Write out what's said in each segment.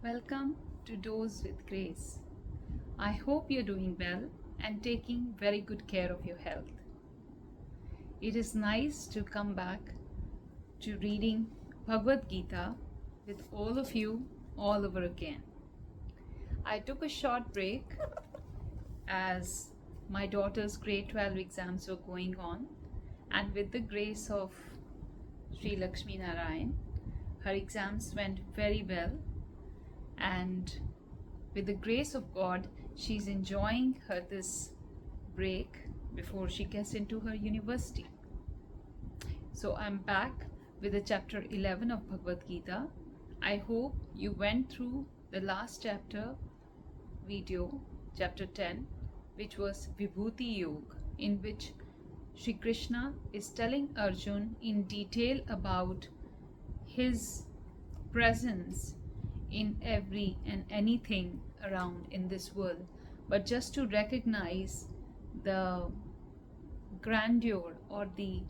Welcome to Dose with Grace. I hope you're doing well and taking very good care of your health. It is nice to come back to reading Bhagavad Gita with all of you all over again. I took a short break as my daughter's grade 12 exams were going on, and with the grace of Sri Lakshmi Narayan, her exams went very well, and with the grace of God, she's enjoying this break before she gets into her university. So I'm back with the chapter 11 of Bhagavad Gita. I hope you went through the last chapter video, chapter 10, which was Vibhuti Yoga, in which Sri Krishna is telling Arjun in detail about his presence in every and anything around in this world, but just to recognize the grandeur or to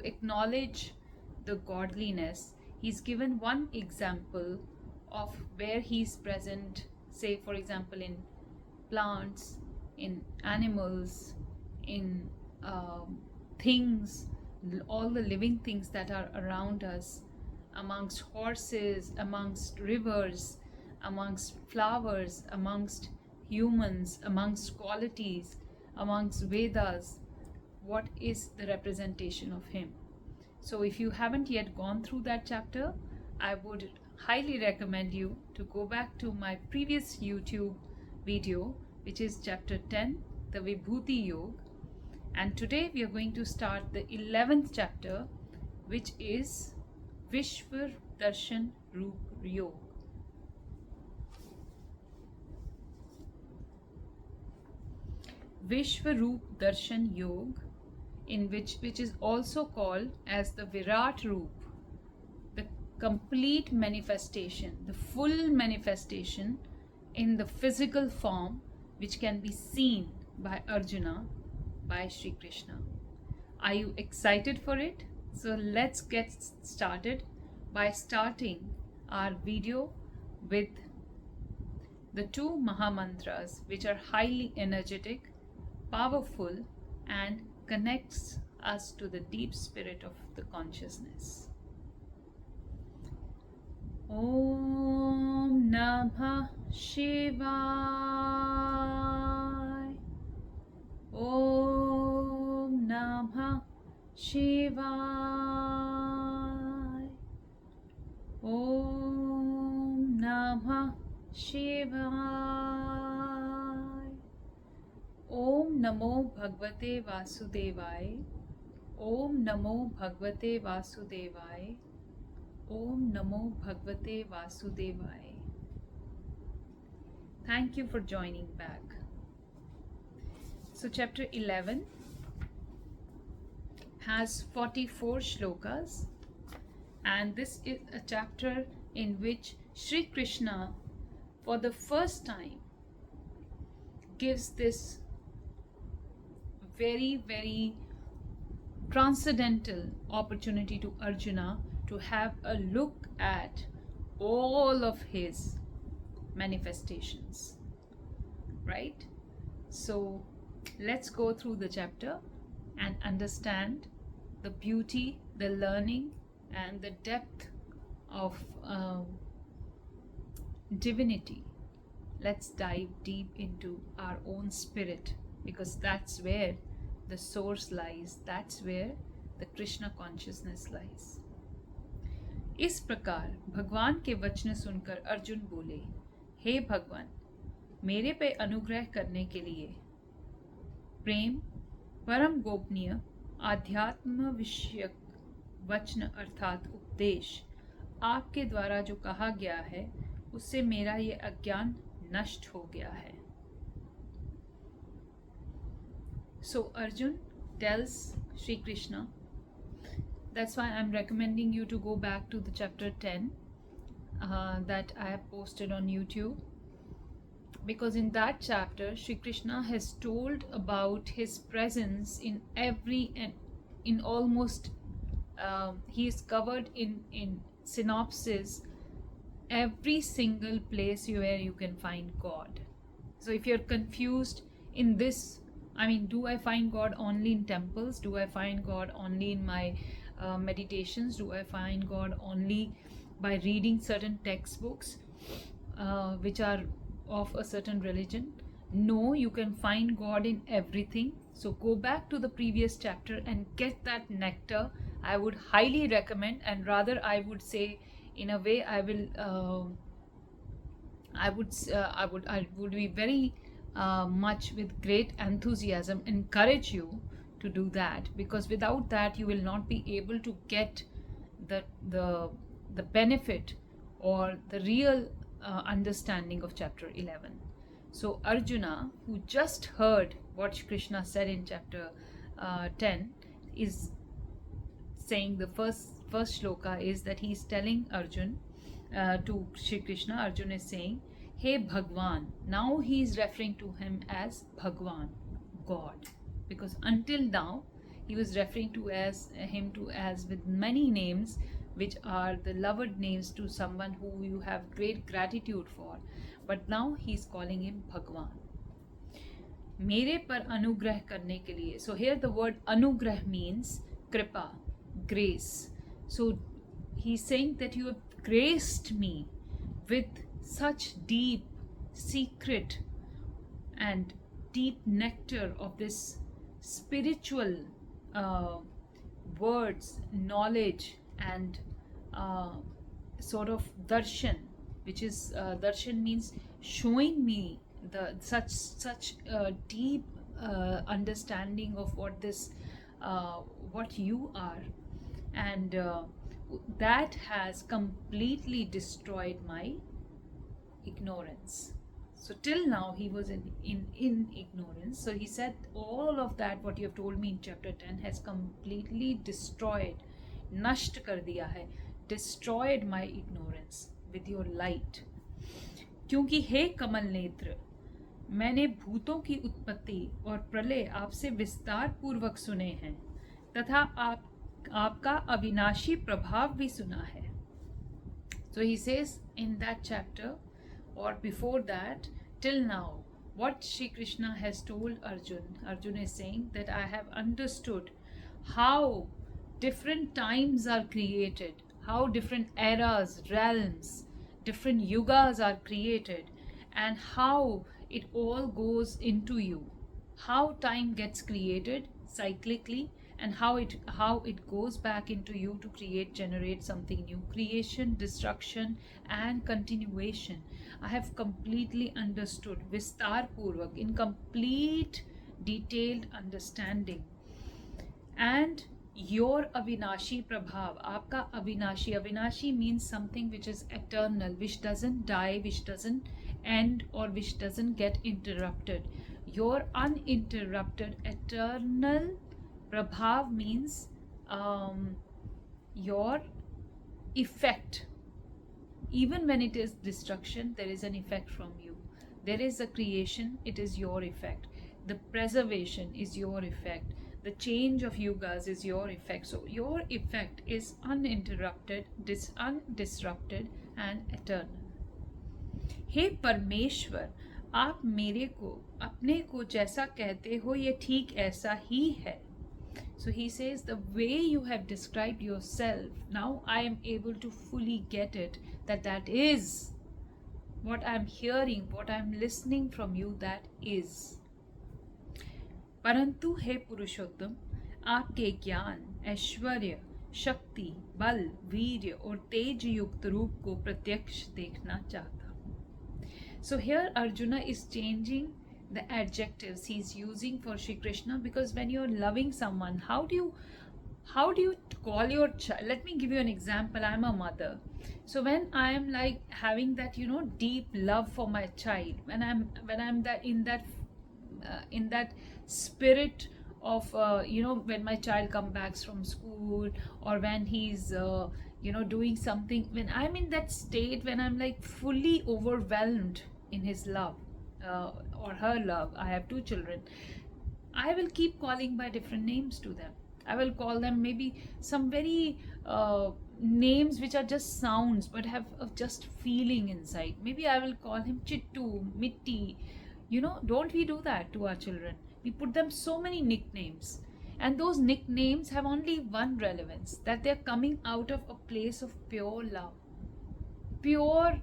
acknowledge the godliness, he's given one example of where he's present, say for example in plants, in animals, in things, all the living things that are around us, amongst horses, amongst rivers, amongst flowers, amongst humans, amongst qualities, amongst Vedas. What is the representation of him? So if you haven't yet gone through that chapter, I would highly recommend you to go back to my previous YouTube video, which is chapter 10, the Vibhuti Yoga. And today we are going to start the 11th chapter, which is Vishwa Darshan Roop Yoga. Vishwaroop Darshan Yoga, which is also called as the Virat Roop, the complete manifestation, the full manifestation in the physical form, which can be seen by Arjuna, by Sri Krishna. Are you excited for it? So let's get started by starting our video with the two Mahamantras, which are highly energetic, powerful, and connects us to the deep spirit of the consciousness. Om Namah Shivaya. Om Namah Shivaya. Om Namah Shivaya. Om Namo Bhagavate Vasudevaya. Om Namo Bhagavate Vasudevaya. Om Namo Bhagavate Vasudevaya. Thank you for joining back. So chapter 11 has 44 shlokas, and this is a chapter in which Sri Krishna for the first time gives this very, very transcendental opportunity to Arjuna to have a look at all of his manifestations, right? So let's go through the chapter and understand the beauty, the learning, and the depth of divinity. Let's dive deep into our own spirit, because that's where the source lies, that's where the Krishna consciousness lies. इस प्रकार भगवान के वचन सुनकर अर्जुन बोले, हे भगवान, मेरे पे अनुग्रह करने के लिए प्रेम, परम गोपनीय आध्यात्म विषयक वचन अर्थात उपदेश आपके द्वारा जो कहा गया है, उससे मेरा ये अज्ञान नष्ट हो गया है. So Arjun tells Sri Krishna, that's why I'm recommending you to go back to the chapter 10 that I have posted on YouTube, because in that chapter Sri Krishna has told about his presence in almost he is covered in synopsis every single place where you can find God. So if you're confused in this, I mean, do I find God only in temples? Do I find God only in my meditations? Do I find God only by reading certain textbooks which are of a certain religion? No, you can find God in everything. So go back to the previous chapter and get that nectar. I would highly recommend, and rather I would say, in a way, I would be very much with great enthusiasm encourage you to do that, because without that you will not be able to get the the the benefit or the real understanding of chapter 11. So Arjuna, who just heard what Krishna said in chapter 10, is saying the first shloka is that he is telling Arjun to Shri Krishna. Arjun is saying, "Hey Bhagwan." Now he is referring to him as Bhagwan, God, because until now he was referring to as with many names, which are the loved names to someone who you have great gratitude for. But now he is calling him Bhagwan. मेरे पर अनुग्रह करने के लिए. So here the word anugrah means kripa, grace. So he's saying that you have graced me with such deep, secret and deep nectar of this spiritual words, knowledge, and sort of darshan, which is darshan means showing me the such deep understanding of what you are, and that has completely destroyed my ignorance. So till now he was in ignorance. So he said, all of that what you have told me in chapter 10 has completely destroyed, nasht kar diya hai, destroyed my ignorance with your light. क्योंकि हे कमल नेत्र, मैंने भूतों की उत्पत्ति और प्रलय आपसे विस्तार पूर्वक सुने हैं, तथा आपका अविनाशी प्रभाव भी सुना है. So he says in that chapter, or before that, till now, what Shri Krishna has told Arjun is saying that I have understood how different times are created, how different eras, realms, different yugas are created, and how it all goes into you, how time gets created cyclically, and how it goes back into you to generate something new. Creation, destruction, and continuation. I have completely understood, Vistar Purvak, in complete detailed understanding. And your Avinashi Prabhav, aapka Avinashi means something which is eternal, which doesn't die, which doesn't end, or which doesn't get interrupted. Your uninterrupted eternal Prabhav means your effect. Even when it is destruction, there is an effect from you. There is a creation, it is your effect. The preservation is your effect. The change of yugas is your effect. So your effect is uninterrupted, undisrupted, and eternal. हे परमेश्वर, आप मेरे को अपने को जैसा कहते हो ये ठीक ऐसा ही है. So he says, the way you have described yourself, now I am able to fully get it, that is what I am hearing, what I am listening from you, that is. परंतु हे पुरुषोत्तम, आपके ज्ञान, ऐश्वर्य, शक्ति, बल, वीर्य और तेज युक्त रूप को प्रत्यक्ष देखना चाहता हूँ. So here Arjuna is changing the adjectives he's using for Shri Krishna, because when you're loving someone, how do you call your child? Let me give you an example. I'm a mother. So when I am like having that deep love for my child, when I'm that in that spirit of when my child comes back from school, or when he's doing something, when I'm in that state, when I'm like fully overwhelmed in his love or her love. I have 2 children. I will keep calling by different names to them. I will call them maybe some very names which are just sounds but have just feeling inside. Maybe I will call him Chittu, Mitti. Don't we do that to our children? We put them so many nicknames, and those nicknames have only one relevance, that they're coming out of a place of pure love, pure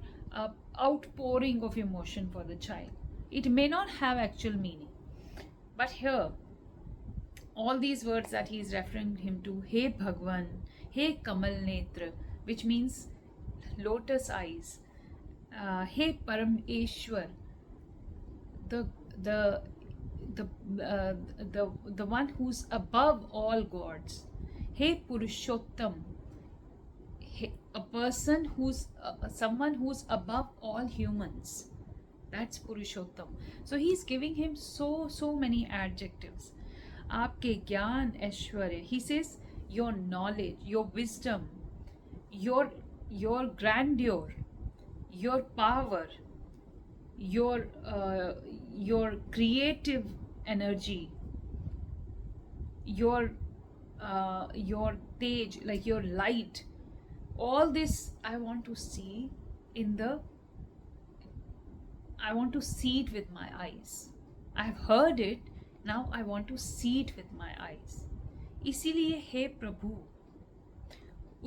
outpouring of emotion for the child. It may not have actual meaning, but here all these words that he is referring him to, Hey Bhagwan, Hey Kamal Netra, which means lotus eyes, Hey Parameshwar, the the the one who's above all gods, Hey Purushottam, a person who's someone who's above all humans. That's Purushottam. So he's giving him so many adjectives. आपके ज्ञान ऐश्वर्य, he says your knowledge, your wisdom, your grandeur, your power, your creative energy, your tej, like your light. All this I want to see I want to see it with my eyes. I've heard it, now I want to see it with my eyes. इसीलिए हे प्रभु,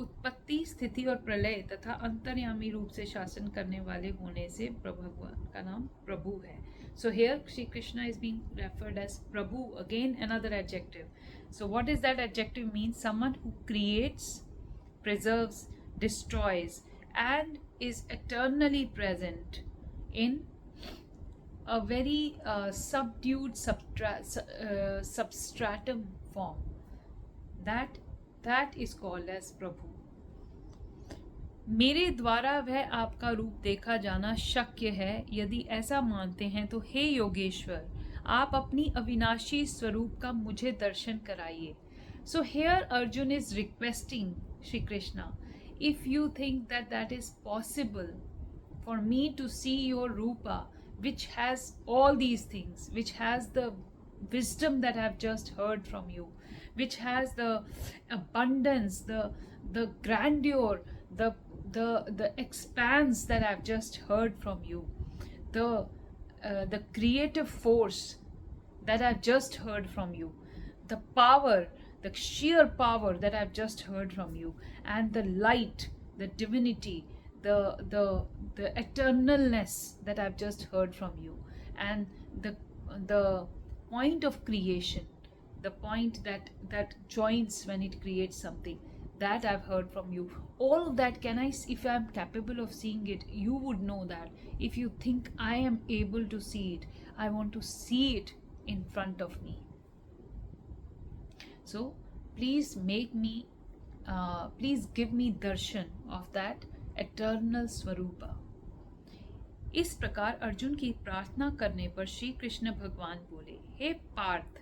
उत्पत्ति, स्थिति और प्रलय तथा अंतर्यामी रूप से शासन करने वाले होने से भगवान का नाम प्रभु है. So here Shri Krishna is being referred as Prabhu, again another adjective. So what is that adjective mean? Someone who creates, preserves, destroys, and is eternally present in a very subdued substratum form. That is called as Prabhu. मेरे द्वारा वह आपका रूप देखा जाना शक्य है. यदि ऐसा मानते हैं तो हे योगेश्वर, आप अपनी अविनाशी स्वरूप का मुझे दर्शन कराइए. So here Arjun is requesting Shri Krishna, if you think that is possible for me to see your Rupa, which has all these things, which has the wisdom that I've just heard from you, which has the abundance, the grandeur, the expanse that I've just heard from you, the creative force that I've just heard from you, the power, the sheer power that I've just heard from you, and the light, the divinity, the eternalness that I've just heard from you, and the point of creation, the point that joins when it creates something, that I've heard from you. All of that, if I'm capable of seeing it, you would know that. If you think I am able to see it, I want to see it in front of me. So please give me darshan of that eternal स्वरूपा. इस प्रकार अर्जुन की प्रार्थना करने पर श्री कृष्ण भगवान बोले, हे पार्थ,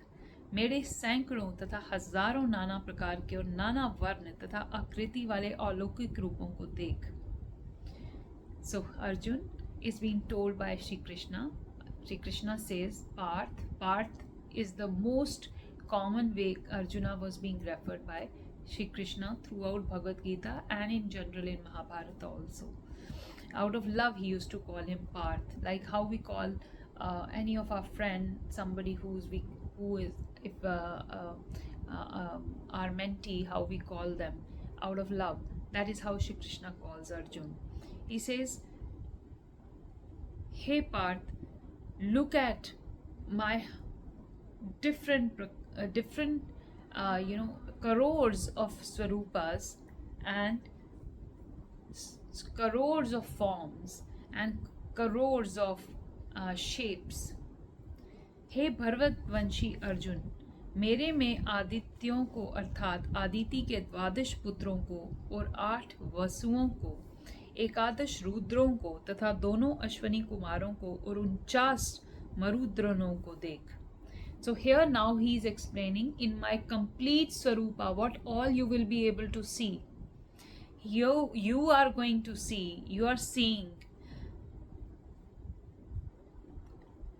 मेरे सैकड़ों तथा हजारों नाना प्रकार के और नाना वर्ण तथा आकृति वाले अलौकिक रूपों को देख. So Arjun is being told by Shri Krishna. Shri Krishna says Parth is the most common way Arjuna was being referred by Shri Krishna throughout Bhagavad Gita and in general in Mahabharata also. Out of love he used to call him Parth, like how we call any of our friend, somebody who is our mentee, how we call them out of love. That is how Shri Krishna calls Arjun. He says, hey Parth, look at my different crores of swarupas and crores of forms and crores of shapes. हे भरतवंशी अर्जुन, मेरे में आदित्यों को अर्थात आदिति के 12 पुत्रों को और 8 वसुओं को, 11 रुद्रों को तथा दोनों अश्वनी कुमारों को और 49 मरुद्रनों को देख. So here now he is explaining, in my complete Swarupa, what all you will be able to see. You are going to see, you are seeing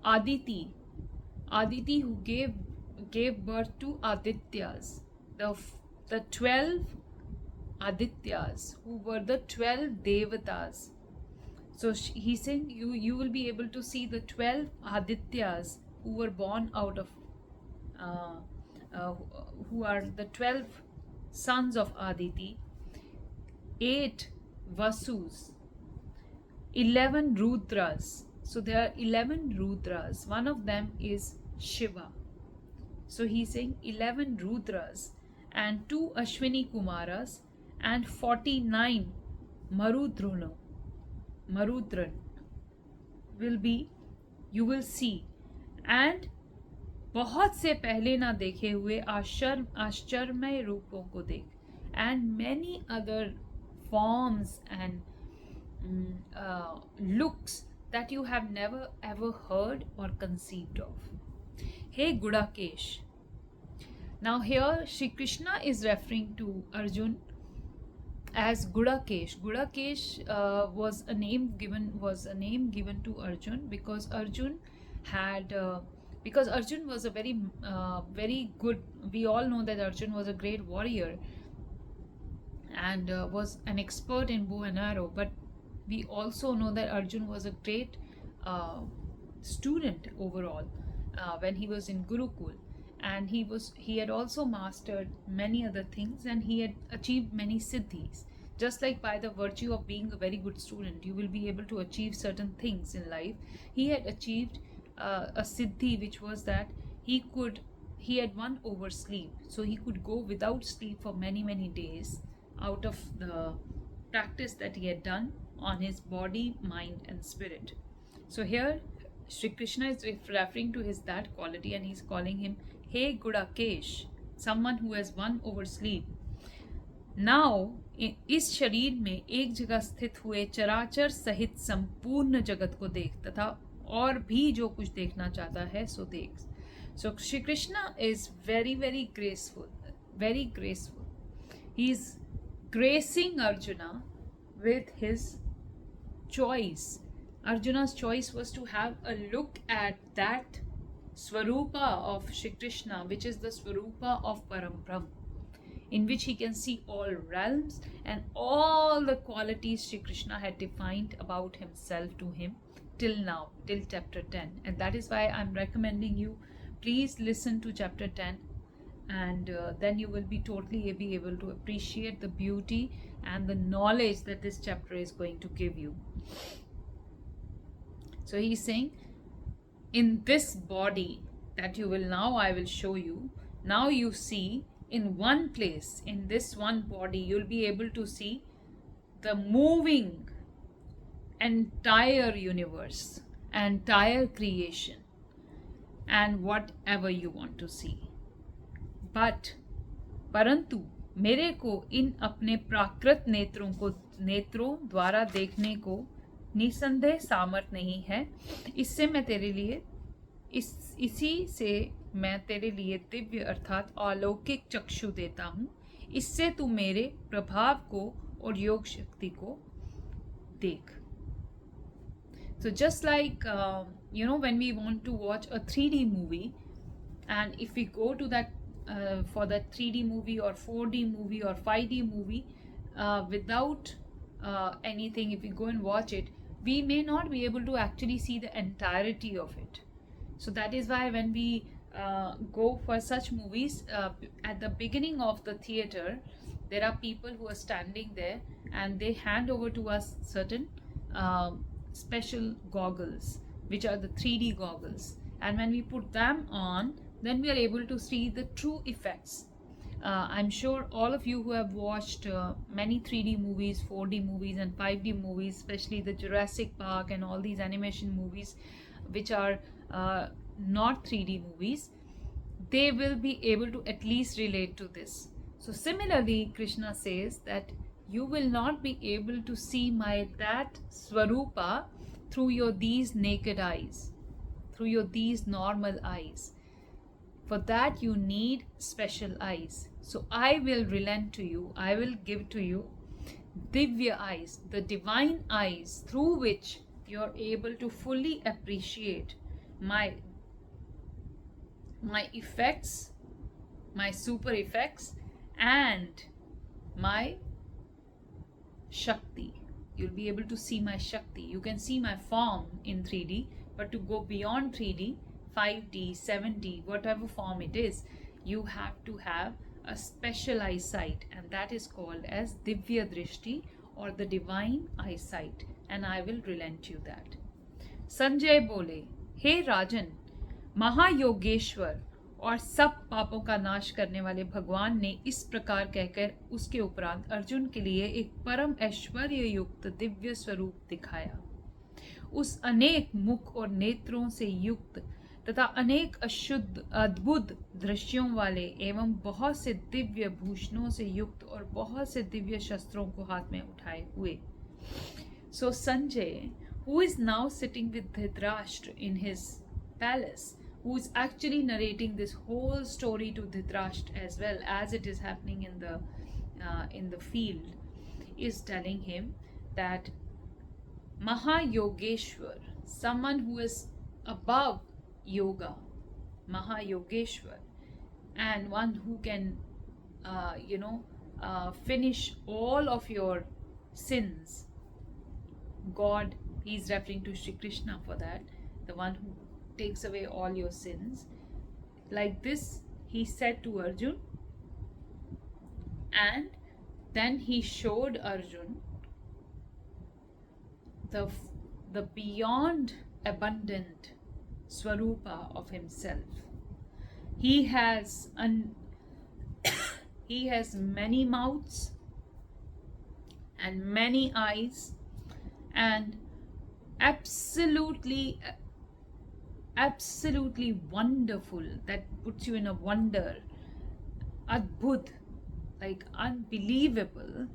Aditi who gave birth to Adityas, the 12 Adityas, who were the 12 Devatas. So he's saying you will be able to see the 12 Adityas who were born out of uh, uh, who are the 12 sons of Aditi, 8 Vasus, 11 Rudras. So there are 11 Rudras. One of them is Shiva. So he's saying 11 Rudras and 2 Ashwini Kumaras and 49 Marudran will be, you will see. And बहुत से पहले ना देखे हुए आश्चर्यमय रूपों को देख. And many other forms and looks that you have never ever heard or conceived of. Hey Gudakesh. Now here Shri Krishna is referring to Arjun as Gudakesh. Gudakesh was a name given to Arjun because Arjun was a very good. We all know that Arjun was a great warrior and was an expert in bow and arrow, but we also know that Arjun was a great student overall when he was in Gurukul, and he had also mastered many other things, and he had achieved many siddhis. Just like by the virtue of being a very good student, you will be able to achieve certain things in life. He had achieved a siddhi, which was that he had won over sleep, so he could go without sleep for many days out of the practice that he had done on his body, mind and spirit. So here Shri Krishna is referring to his that quality, and he's calling him Hey Gudakesh, someone who has won over sleep. Now इस शरीर में एक जगह स्थित हुए चराचर सहित संपूर्ण जगत को देख, तथा और भी जो कुछ देखना चाहता है सो देख. So Shri Krishna is very graceful. He is gracing Arjuna with his choice. Arjuna's choice was to have a look at that Swarupa of Shri Krishna, which is the Swarupa of Param, in which he can see all realms and all the qualities Shri Krishna had defined about himself to him till now, till chapter 10. And that is why I'm recommending you, please listen to chapter 10, and then you will be totally be able to appreciate the beauty and the knowledge that this chapter is going to give you. So he's saying, in this body that you will now, I will show you, now you see in one place, in this one body, you'll be able to see the moving entire universe, entire creation, and whatever you want to see. But परंतु मेरे को इन अपने प्राकृत नेत्रों द्वारा देखने को निसंदेह सामर्थ नहीं है. इससे मैं तेरे लिए इसी से मैं तेरे लिए दिव्य अर्थात अलौकिक चक्षु देता हूँ. इससे तू मेरे प्रभाव को और योग शक्ति को देख. So just like when we want to watch a 3D movie, and if we go to that for that 3D movie or 4D movie or 5D movie without anything, if we go and watch it, we may not be able to actually see the entirety of it. So that is why when we go for such movies, at the beginning of the theater, there are people who are standing there and they hand over to us certain special goggles, which are the 3D goggles. And when we put them on, then we are able to see the true effects. I'm sure all of you who have watched many 3D movies, 4D movies and 5D movies, especially the Jurassic Park and all these animation movies which are not 3D movies, they will be able to at least relate to this. So similarly, Krishna says that you will not be able to see that Swarupa through these naked eyes, through these normal eyes. For that you need special eyes. So I will relent to you, I will give to you Divya eyes, the divine eyes through which you are able to fully appreciate my effects, my super effects, and my Shakti. You'll be able to see my Shakti. You can see my form in 3D, but to go beyond 3D, 5D, 7D, whatever form it is, you have to have a special eyesight, and that is called as Divya Drishti or the divine eyesight, and I will relent you that. Sanjay बोले, हे राजन, महायोगेश्वर और सब पापों का नाश करने वाले भगवान ने इस प्रकार कहकर उसके उपरांत अर्जुन के लिए एक परम ऐश्वर्य युक्त दिव्य स्वरूप दिखाया। उस अनेक मुख और नेत्रों से युक्त तथा अनेक अशुद्ध अद्भुत दृश्यों वाले एवं बहुत से दिव्य भूषणों से युक्त और बहुत से दिव्य शस्त्रों को हाथ में उठाए हुए। So Sanjay, who is now sitting with Dhritarashtra in his palace, who is actually narrating this whole story to Dhritarashtra as well as it is happening in the field, is telling him that Mahayogeshwar, someone who is above yoga, Mahayogeshwar, and one who can, finish all of your sins. God, he is referring to Shri Krishna for that, the one who takes away all your sins. Like this, he said to Arjun, and then he showed Arjun the beyond abundant Swarupa of himself. He has he has many mouths and many eyes, and absolutely wonderful, that puts you in a wonder, adbhut, like unbelievable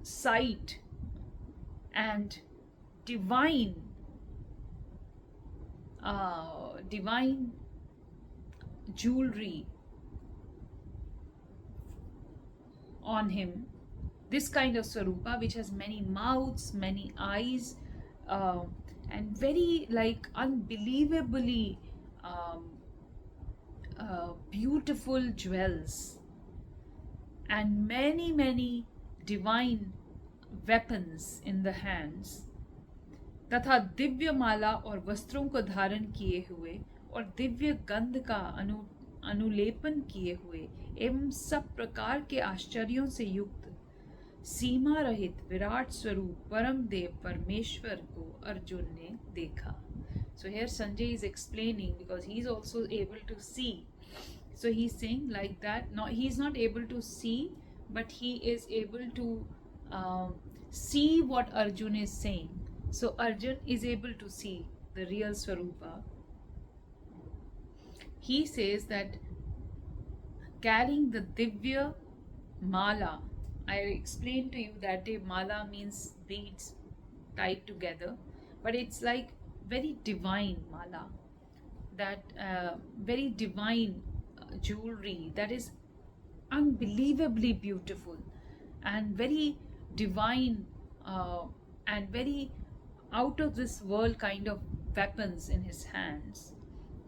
sight, and divine jewelry on him. This kind of Swarupa, which has many mouths, many eyes, and very like unbelievably beautiful jewels, and many divine weapons in the hands, तथा दिव्य माला और वस्त्रों को धारण किए हुए और दिव्य गंध का अनुलेपन किए हुए एवं सब प्रकार के आश्चर्यों से युक्त सीमा रहित विराट स्वरूप परम देव परमेश्वर को अर्जुन ने देखा. So here Sanjay is explaining, because he is also able to see. So he is saying like that, no, he is not able to see, but he is able to see what Arjun is saying. So Arjun is able to see the real Swarupa. He says that carrying the Divya Mala, I explained to you that day, Mala means beads tied together, but it's like very divine Mala, that very divine jewelry that is unbelievably beautiful and very divine and very out of this world kind of weapons in his hands,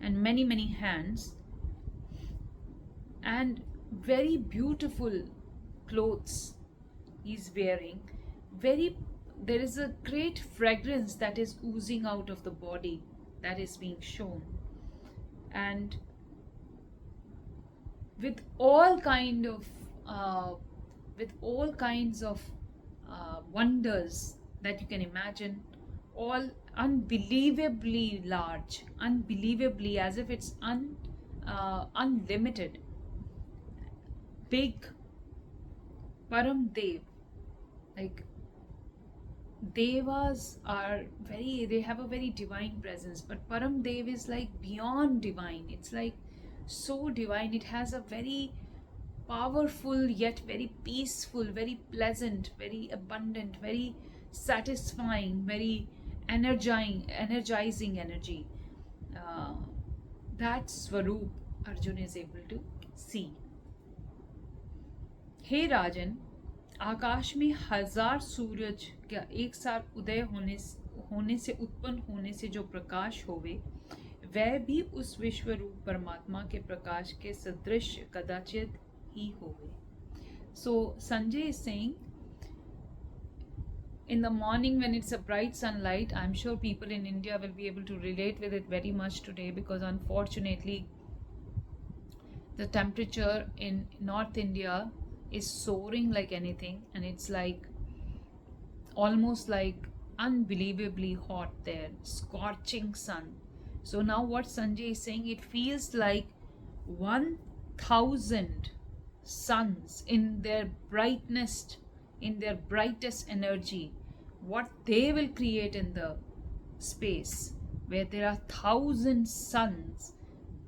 and many hands, and very beautiful clothes he's wearing. There is a great fragrance that is oozing out of the body that is being shown, and with all kinds of wonders that you can imagine, all unbelievably large, unbelievably as if it's unlimited, big. Param Dev, like Devas are they have a very divine presence, but Param Dev is like beyond divine. It's like so divine. It has a very powerful yet very peaceful, very pleasant, very abundant, very satisfying, very energizing energy. That Swarup Arjun is able to see. हे राजन, आकाश में 1000 सूरज का एक साथ उदय होने से उत्पन्न होने से जो प्रकाश होवे, वह भी उस विश्व रूप परमात्मा के प्रकाश के सदृश कदाचित ही होवे. So Sanjay is saying, in the morning when it's a bright sunlight, I'm sure people in India will be able to relate with it very much today, because unfortunately the temperature in North India is soaring like anything, and it's like almost like unbelievably hot there, scorching sun. So now what Sanjay is saying, it feels like 1000 suns in their brightness, in their brightest energy, what they will create in the space, where there are 1000 suns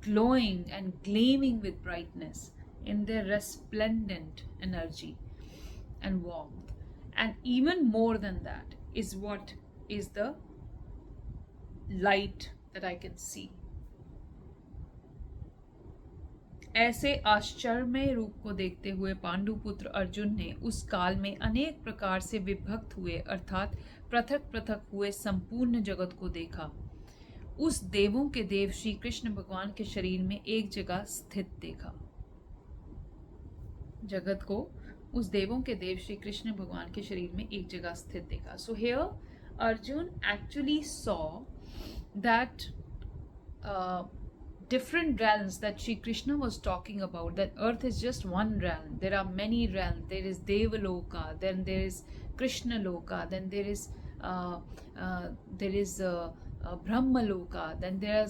glowing and gleaming with brightness in their resplendent energy and warmth. And even more than that is what is the light that I can see. ऐसे आश्चर्यमय रूप को देखते हुए पांडुपुत्र अर्जुन ने उस काल में अनेक प्रकार से विभक्त हुए अर्थात पृथक पृथक हुए संपूर्ण जगत को देखा। उस देवों के देव श्री कृष्ण भगवान के शरीर में एक जगह स्थित देखा। जगत को उस देवों के देव श्री कृष्ण भगवान के शरीर में एक जगह स्थित देखा। So here Arjun actually saw that different realms that Shri Krishna was talking about, that earth is just one realm. There are many realms. There is Devaloka, then there is Krishna Loka, then there is Brahmaloka, then there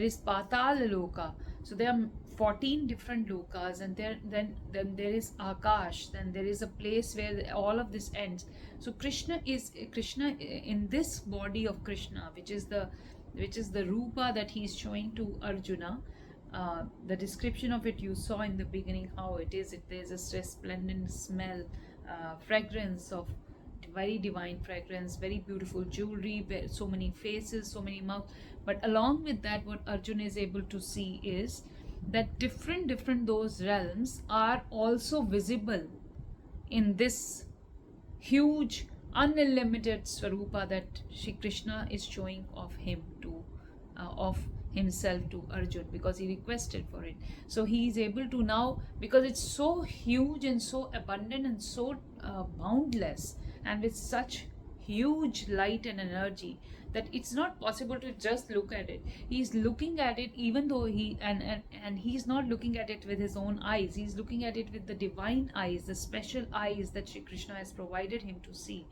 is Patala Loka. So there are 14 different lokas, and then there is Akash, then there is a place where all of this ends. So Krishna in this body of Krishna, which is the rupa that he is showing to Arjuna. The description of it you saw in the beginning, how it is. There's a resplendent smell, fragrance of very divine fragrance, very beautiful jewelry, so many faces, so many mouths. But along with that, what Arjuna is able to see is that different those realms are also visible in this huge unlimited Swarupa that Shri Krishna is showing of himself to Arjun, because he requested for it. So he is able to now, because it's so huge and so abundant and so boundless, and with such huge light and energy, that it's not possible to just look at it. He's looking at it, even though he's not looking at it with his own eyes. He's looking at it with the divine eyes, the special eyes that Shri Krishna has provided him to see,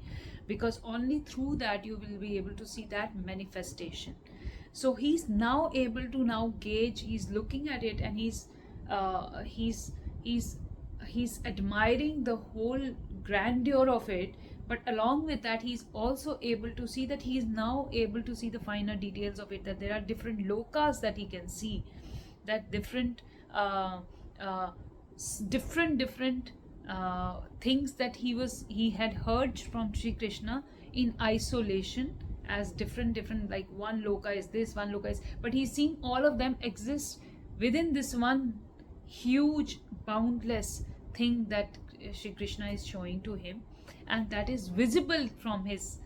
because only through that you will be able to see that manifestation. So he's now able to now gauge. He's looking at it, and he's admiring the whole grandeur of it. But along with that, he's also able to see that he is now able to see the finer details of it, that there are different lokas that he can see, that different things that he had heard from Shri Krishna in isolation as different, like one loka is this, one loka is, but he's seeing all of them exist within this one huge boundless thing that Shri Krishna is showing to him, and that is visible from his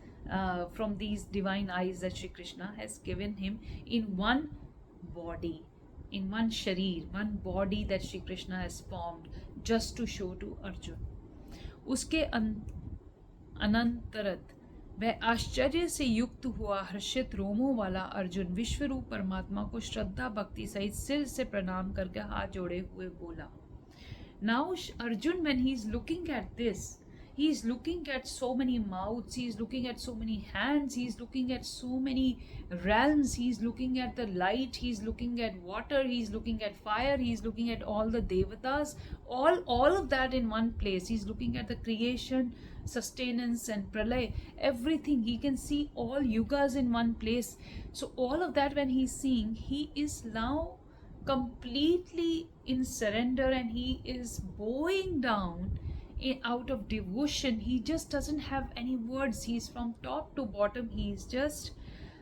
from these divine eyes that Shri Krishna has given him in one body, in one sharir, one body that Shri Krishna has formed just to show to Arjun. उसके अनंतरत वह आश्चर्य से युक्त हुआ हर्षित रोमों वाला अर्जुन विश्वरूप परमात्मा को श्रद्धा भक्ति सहित सिर से प्रणाम करके हाथ जोड़े हुए बोला. Now Arjun, when he is looking at this, he is looking at so many mouths, he is looking at so many hands, he is looking at so many realms, he is looking at the light, he is looking at water, he is looking at fire, he is looking at all the devatas, all of that in one place. He is looking at the creation, sustenance and pralay, everything. He can see all yugas in one place. So all of that, when he is seeing, he is now completely in surrender, and he is bowing down out of devotion. He just doesn't have any words. He's from top to bottom, he's just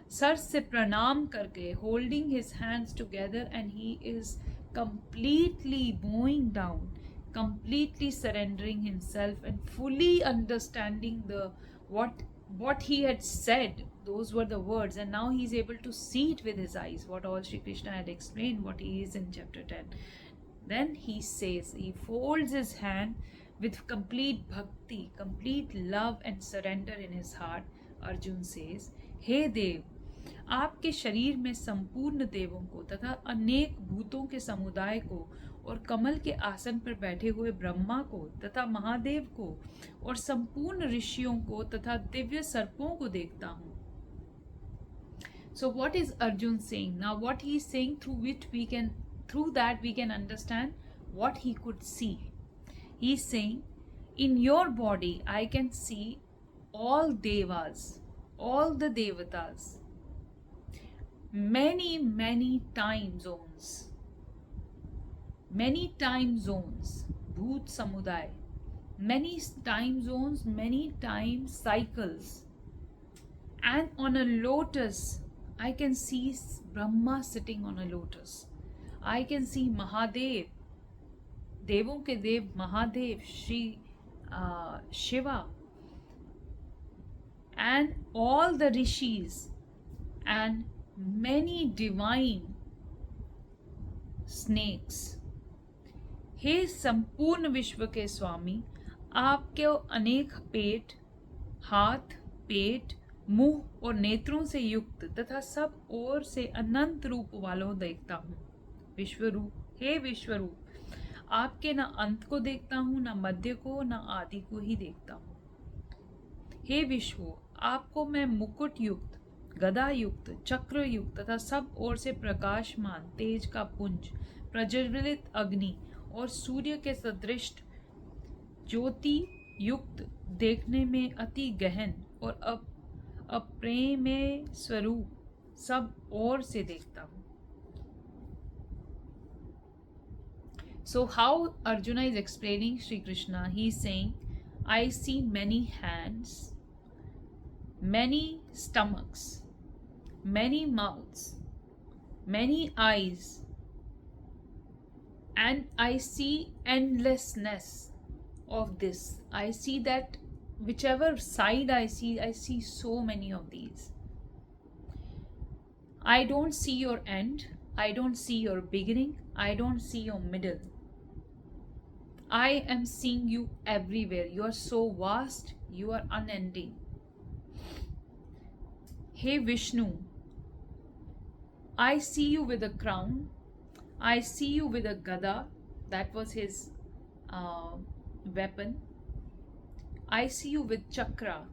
sar se pranam karke holding his hands together, and he is completely bowing down, completely surrendering himself and fully understanding what he had said. Those were the words, and now he's able to see it with his eyes, what all Shri Krishna had explained, what he is in chapter 10. Then he says, he folds his hand with complete bhakti, complete love and surrender in his heart, Arjun says, हे देव, आपके शरीर में संपूर्ण देवों को तथा अनेक भूतों के समुदाय को और कमल के आसन पर बैठे हुए ब्रह्मा को तथा महादेव को और संपूर्ण ऋषियों को तथा दिव्य सर्पों को देखता हूँ. So what is Arjun saying? Now what he is saying, through that we can understand what he could see. He is saying, in your body I can see all devas, all the devatas, many time zones, bhoot samuday, many time zones, many time cycles, and on a lotus I can see Brahma sitting on a lotus. I can see Mahadev, देवों के देव Mahadev, Shri Shiva, and all the rishis and many divine snakes. हे संपूर्ण विश्व के स्वामी, आपके अनेक पेट, हाथ, पेट, मुंह और नेत्रों से युक्त तथा सब ओर से अनंत रूप वालों देखता हूँ. विश्वरूप, हे विश्वरूप, आपके न अंत को देखता हूँ, न मध्य को, न आदि को ही देखता हूँ. हे विश्व, आपको मैं मुकुट युक्त, गदा युक्त, चक्र युक्त तथा सब ओर से प्रकाशमान तेज का पुंज, प्रज्वलित अग्नि और सूर्य के सदृश ज्योति युक्त देखने में अति गहन और अप्रेमेय स्वरूप सब ओर से देखता हूँ. So how Arjuna is explaining Sri Krishna, he is saying, I see many hands, many stomachs, many mouths, many eyes, and I see endlessness of this. I see that whichever side I see so many of these. I don't see your end, I don't see your beginning, I don't see your middle. I am seeing you everywhere. You are so vast, you are unending. Hey Vishnu, I see you with a crown, I see you with a gada, that was his weapon. I see you with chakra,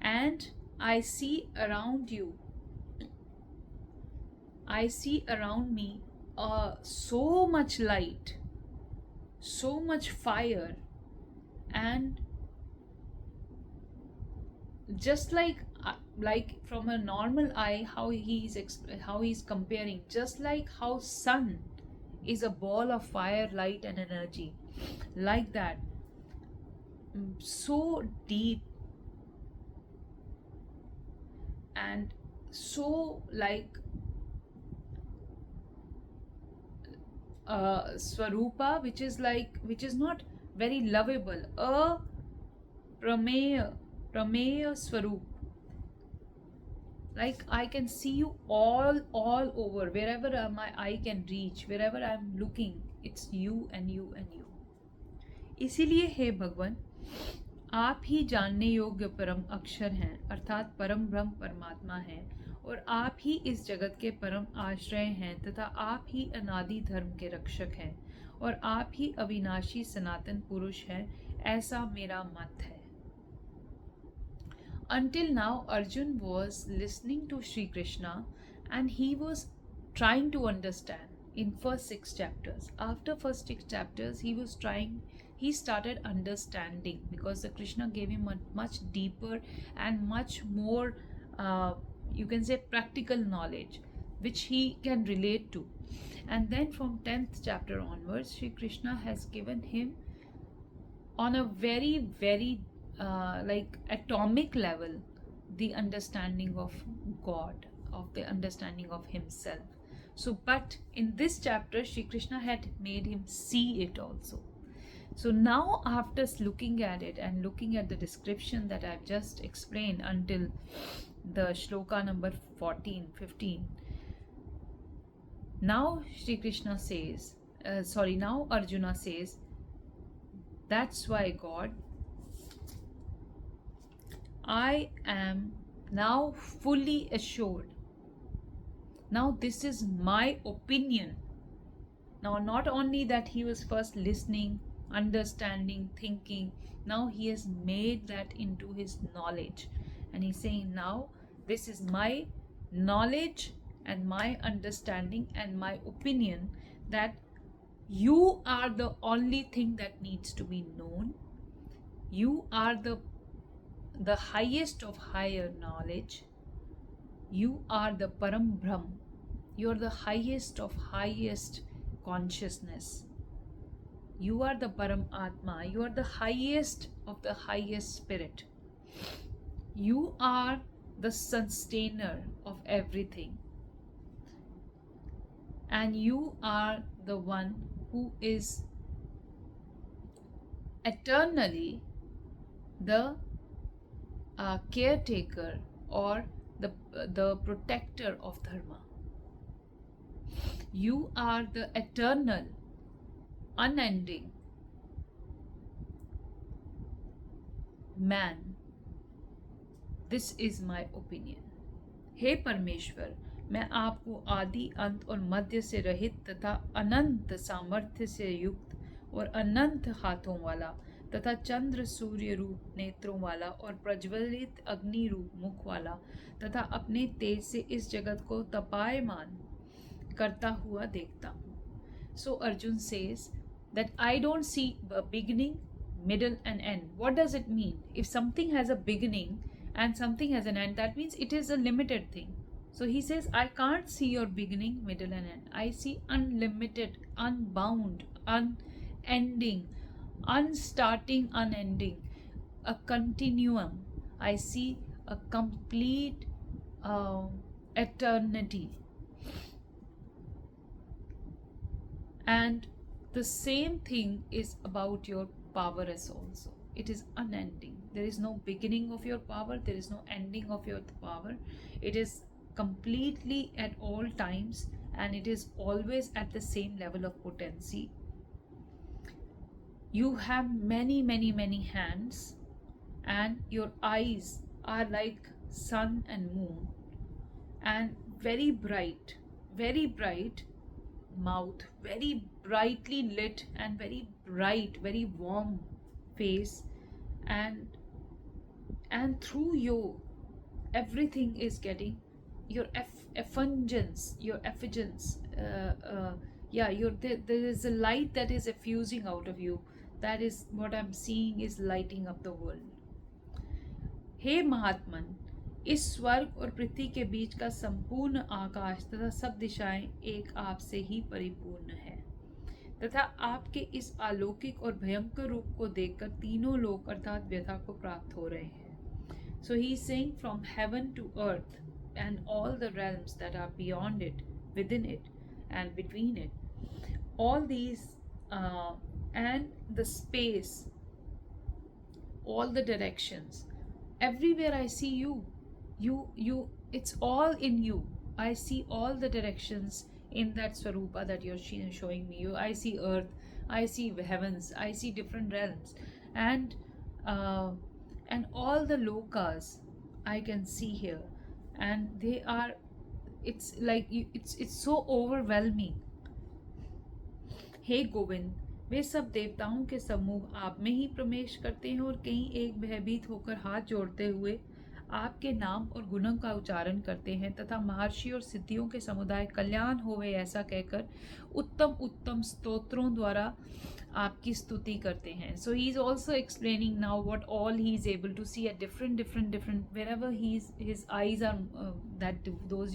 and I see around you, I see around me so much light, so much fire, and just like from a normal eye, how he's comparing, just like how sun is a ball of fire, light and energy, like that, so deep and so like Swarupa, which is not very lovable, a Prameya Swarup. Like I can see you all over, wherever my eye can reach, wherever I'm looking, it's you and you and you. इसीलिए हे भगवान, आप ही जानने योग्य परम अक्षर हैं, अर्थात परम ब्रह्म परमात्मा हैं, और आप ही इस जगत के परम आश्रय हैं तथा आप ही अनादि धर्म के रक्षक हैं और आप ही अविनाशी सनातन पुरुष हैं, ऐसा मेरा मत है. Until now, Arjun was listening to Sri Krishna and he was trying to understand in first 6 chapters. After first 6 chapters, he started understanding, because the Krishna gave him a much deeper and much more you can say practical knowledge which he can relate to. And then from 10th chapter onwards, Sri Krishna has given him on a very like atomic level the understanding of God, of the understanding of himself. So but in this chapter Sri Krishna had made him see it also. So now after looking at it and looking at the description that I've just explained until the shloka number 15, now Sri Krishna says, now Arjuna says, That's why, God, I am now fully assured. Now, this is my opinion. Now, not only that he was first listening, understanding, thinking, now he has made that into his knowledge. And he's saying, now this is my knowledge and my understanding and my opinion that you are the only thing that needs to be known. You are the highest of higher knowledge. You are the Param Brahm. You are the highest of highest consciousness. You are the Param Atma. You are the highest of the highest spirit. You are the sustainer of everything. And you are the one who is eternally the caretaker or the protector of dharma. You are the eternal, unending man. This is my opinion. हे परमेश्वर, मैं आपको आदि, अंत और मध्य से रहित तथा अनंत सामर्थ्य से युक्त और अनंत हाथों वाला तथा चंद्र सूर्य रूप नेत्रों वाला और प्रज्वलित अग्नि रूप मुख वाला तथा अपने तेज से इस जगत को तपायमान करता हुआ देखता हूँ. So Arjun says that I don't see a beginning, middle and end. What does it mean? If something has a beginning and something has an end, that means it is a limited thing. So he says, I can't see your beginning, middle and end. I see unlimited, unbound, unending, unstarting, unending, a continuum. I see a complete eternity. And the same thing is about your power as also. It is unending. There is no beginning of your power. There is no ending of your power. It is completely at all times, and it is always at the same level of potency. You have many, many, many hands, and your eyes are like sun and moon, and very bright mouth, very brightly lit and very bright, very warm face, and through you everything is getting your effulgence, your effulgence. There is a light that is effusing out of you. That is what I'm seeing is lighting up the world. हे महात्मन, इस स्वर्ग और पृथ्वी के बीच का संपूर्ण आकाश तथा सब दिशाएं एक आप से ही परिपूर्ण है तथा आपके इस अलौकिक और भयंकर रूप को देखकर तीनों लोक अर्थात व्यथा को प्राप्त हो रहे हैं. So he is saying from heaven to earth and all the realms that are beyond it, within it and between it, all these and the space, all the directions, everywhere I see you, it's all in you. I see all the directions in that swarupa that you're showing me. I see earth, I see heavens, I see different realms, and all the lokas I can see here, and they are, it's like it's so overwhelming. हे गोविंद, वे सब देवताओं के समूह आप में ही प्रवेश करते हैं और कहीं एक भयभीत होकर हाथ जोड़ते हुए आपके नाम और गुणों का उच्चारण करते हैं तथा महर्षि और सिद्धियों के समुदाय कल्याण होवे ऐसा कहकर उत्तम उत्तम स्तोत्रों द्वारा आपकी स्तुति करते हैं. So he is also explaining now what all he is able to see at different wherever his eyes are that those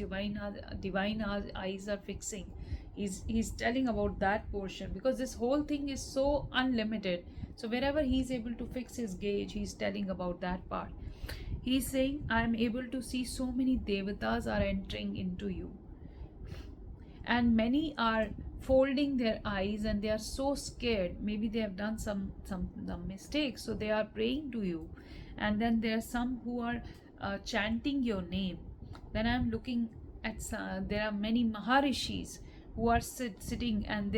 divine eyes are fixing. He's telling about that portion because this whole thing is so unlimited. So wherever he's able to fix his gauge, he's telling about that part. He's saying, I am able to see so many devatas are entering into you, and many are folding their eyes and they are so scared. Maybe they have done some mistakes, so they are praying to you. And then there are some who are chanting your name. Then I am looking at there are many maharishis who are sitting, and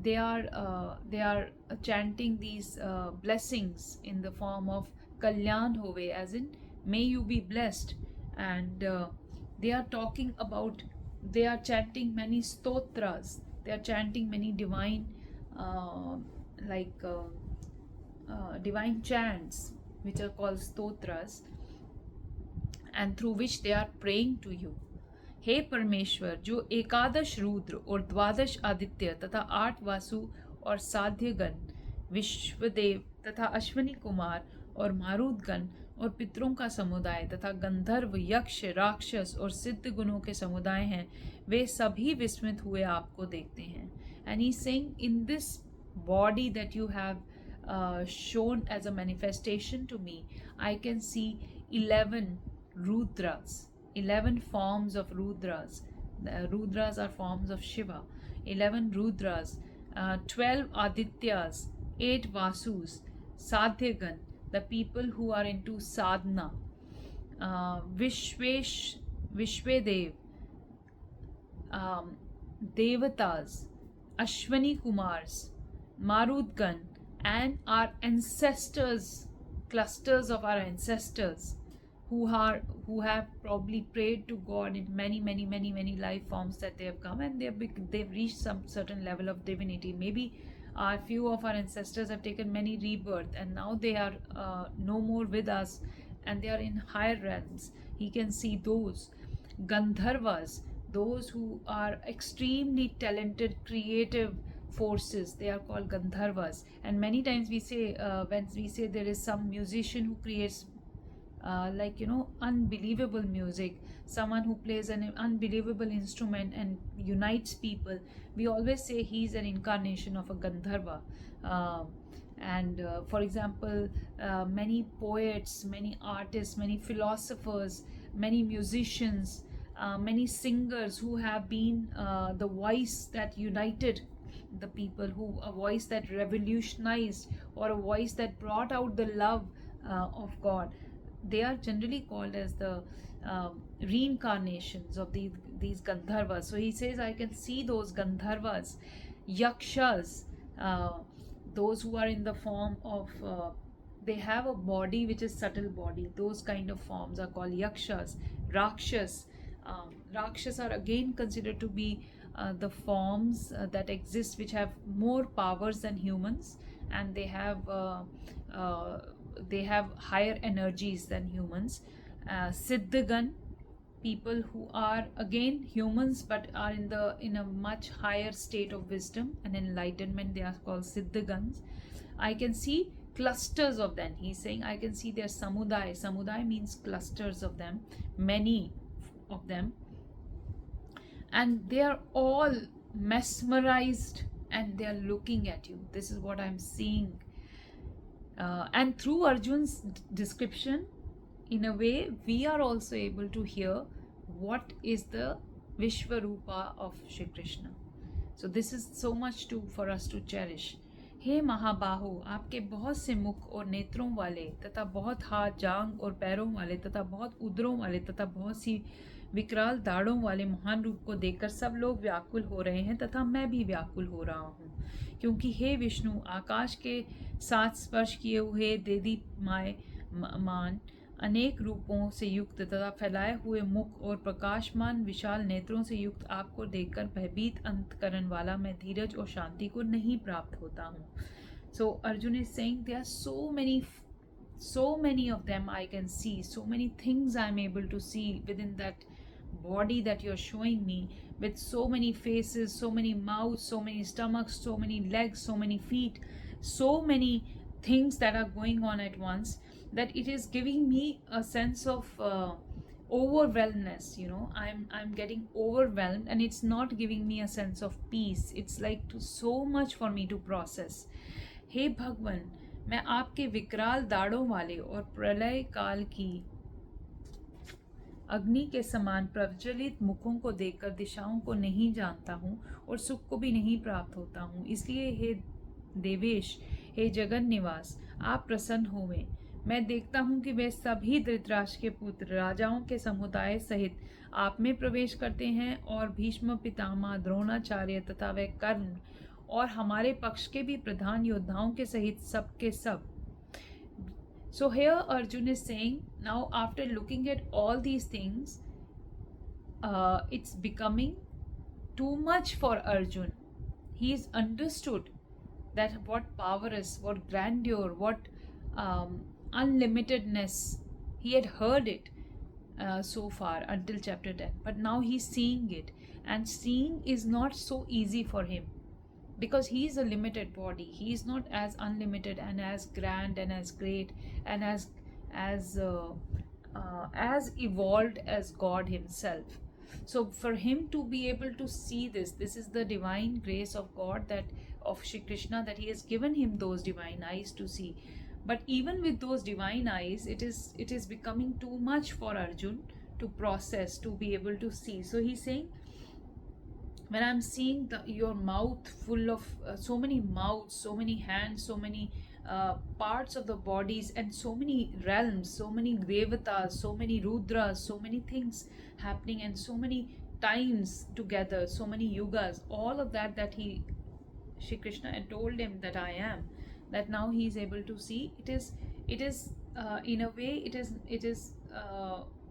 they are chanting these blessings in the form of Kalyan Hove, as in may you be blessed. And they are talking about, they are chanting many stotras, they are chanting many divine uh, like divine chants which are called stotras, and through which they are praying to you. हे परमेश्वर, जो एकादश रुद्र और द्वादश आदित्य तथा 8 वासु और साध्यगण, विश्वदेव तथा अश्वनी कुमार और मारुदगण और पितरों का समुदाय तथा गंधर्व, यक्ष, राक्षस और सिद्ध गुणों के समुदाय हैं, वे सभी विस्मित हुए आपको देखते हैं. And he saying, in this body that you have shown as a manifestation to me, I can see 11 Rudras, 11 forms of Rudras. The Rudras are forms of Shiva. 11 Rudras, 12 Adityas, 8 Vasus, Sadhyagan, the people who are into sadhana, Vishwedev, Devatas, Ashwani Kumars, Marudgan, and our ancestors, clusters of our ancestors who have probably prayed to God in many life forms that they have come, and they've reached some certain level of divinity. Maybe a few of our ancestors have taken many rebirth and now they are no more with us and they are in higher realms. He can see those Gandharvas, those who are extremely talented, creative forces. They are called Gandharvas. And many times we say, when we say there is some musician who creates unbelievable music, someone who plays an unbelievable instrument and unites people, we always say he's an incarnation of a Gandharva. For example, many poets, many artists, many philosophers, many musicians, many singers who have been the voice that united the people, who a voice that revolutionized or a voice that brought out the love of God. They are generally called as the reincarnations of these Gandharvas. So he says, I can see those Gandharvas, Yakshas, those who are in the form of, they have a body which is subtle body. Those kind of forms are called Yakshas. Rakshas. Rakshas are again considered to be the forms that exist which have more powers than humans, and they have higher energies than humans. Siddhagan, people who are again humans but are in a much higher state of wisdom and enlightenment. They are called Siddhagans. I can see clusters of them. He's saying I can see their samudai. Samudai means clusters of them, many of them, and they are all mesmerized and they are looking at you. This is what I'm seeing. And through Arjun's description, in a way, we are also able to hear what is the Vishwarupa of Shri Krishna. So this is so much for us to cherish. हे महाबाहो, आपके बहुत से मुख और नेत्रों वाले तथा बहुत हाथ, जांग और पैरों वाले तथा बहुत उदरों वाले तथा बहुत सी विकराल दाढ़ों वाले महान रूप को देखकर सब लोग व्याकुल हो रहे हैं तथा मैं भी व्याकुल हो रहा हूँ, क्योंकि हे विष्णु, आकाश के साथ स्पर्श किए हुए देदीप्यमान अनेक रूपों से युक्त तथा फैलाए हुए मुख और प्रकाशमान विशाल नेत्रों से युक्त आपको देखकर भयभीत अंतकरण वाला मैं धीरज और शांति को नहीं प्राप्त होता हूँ. So Arjun is saying there are so many of them I can see, so many things I'm able to see within that body that you're showing me, with so many faces, so many mouths, so many stomachs, so many legs, so many feet, so many things that are going on at once, that it is giving me a sense of overwhelmness. I'm getting overwhelmed and it's not giving me a sense of peace. It's like so much for me to process. हे भगवान, मैं आपके विकराल दाढ़ों वाले और प्रलय काल की अग्नि के समान प्रज्वलित मुखों को देखकर दिशाओं को नहीं जानता हूँ और सुख को भी नहीं प्राप्त होता हूँ. इसलिए हे देवेश, हे जगन निवास, आप प्रसन्न होवें. मैं देखता हूँ कि वे सभी धृतराष्ट्र के पुत्र राजाओं के समुदाय सहित आप में प्रवेश करते हैं और भीष्म, पितामह, द्रोणाचार्य तथा वे कर्ण और हमारे पक्ष के भी प्रधान योद्धाओं के सहित सब के सब. So here Arjun is saying, now after looking at all these things, it's becoming too much for Arjun. He's understood that what power is, what grandeur, what unlimitedness. He had heard it so far until chapter 10, but now he's seeing it, and seeing is not so easy for him because he is a limited body. He is not as unlimited and as grand and as great and as evolved as God himself. So for him to be able to see this is the divine grace of God, that of Shri Krishna, that he has given him those divine eyes to see. But even with those divine eyes, it is becoming too much for Arjun to process, to be able to see. So he's saying, when I'm seeing your mouth full of so many mouths, so many hands, so many parts of the bodies, and so many realms, so many devatas, so many rudras, so many things happening, and so many times together, so many yugas, all of that Shri Krishna had told him that I am, that now he is able to see. It is in a way, it is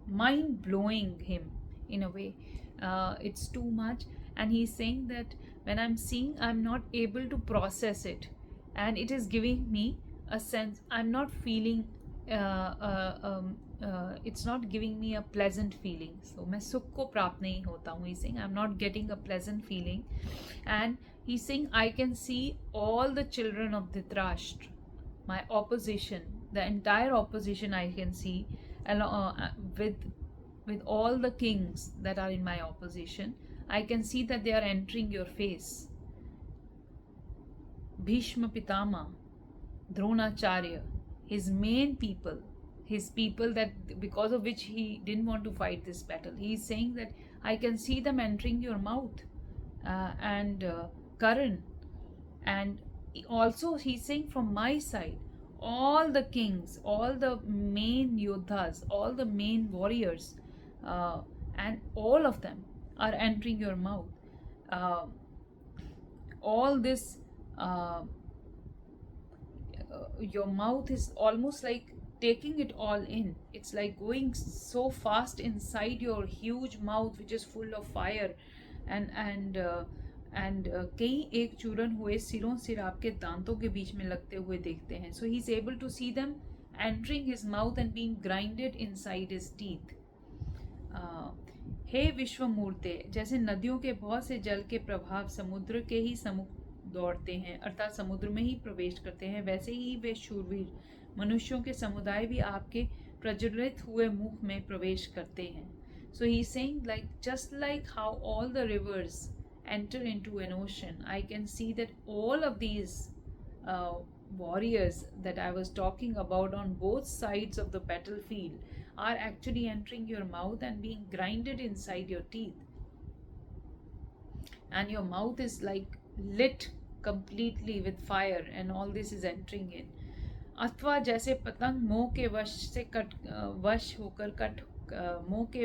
mind blowing him in a way. It's too much, and he's saying that when I'm seeing, I'm not able to process it, and it is giving me a sense, I'm not feeling it's not giving me a pleasant feeling. So मैं सुख को प्राप्त नहीं होता हूँ. He's saying I'm not getting a pleasant feeling, and he's saying I can see all the children of Dhritarashtra, my opposition, the entire opposition I can see, along with all the kings that are in my opposition. I can see that they are entering your face. Bhishma Pitama, Dronacharya, his main people, his people that because of which he didn't want to fight this battle. He is saying that I can see them entering your mouth, and Karan, and also he's saying from my side, all the kings, all the main yodhas, all the main warriors, and all of them are entering your mouth. All this, your mouth is almost like taking it all in. It's like going so fast inside your huge mouth, which is full of fire, and कई एक चूरन हुए सिरों सिर आपके दांतों के बीच में लगते हुए देखते हैं. So he's able to see them entering his mouth and being grinded inside his teeth. हे विश्व मूर्ते, जैसे नदियों के बहुत से जल के प्रभाव समुद्र के ही सम्मुख दौड़ते हैं, अर्थात समुद्र में ही प्रवेश करते हैं, वैसे ही वे शूरवीर मनुष्यों के समुदाय भी आपके प्रज्वलित हुए मुख में प्रवेश करते हैं. So he is saying, like just like how all the rivers enter into an ocean, I can see that all of these warriors that I was talking about on both sides of the battlefield are actually entering your mouth and being grinded inside your teeth. And your mouth is like lit completely with fire, and all this is entering in. अथवा जैसे पतंग मोह के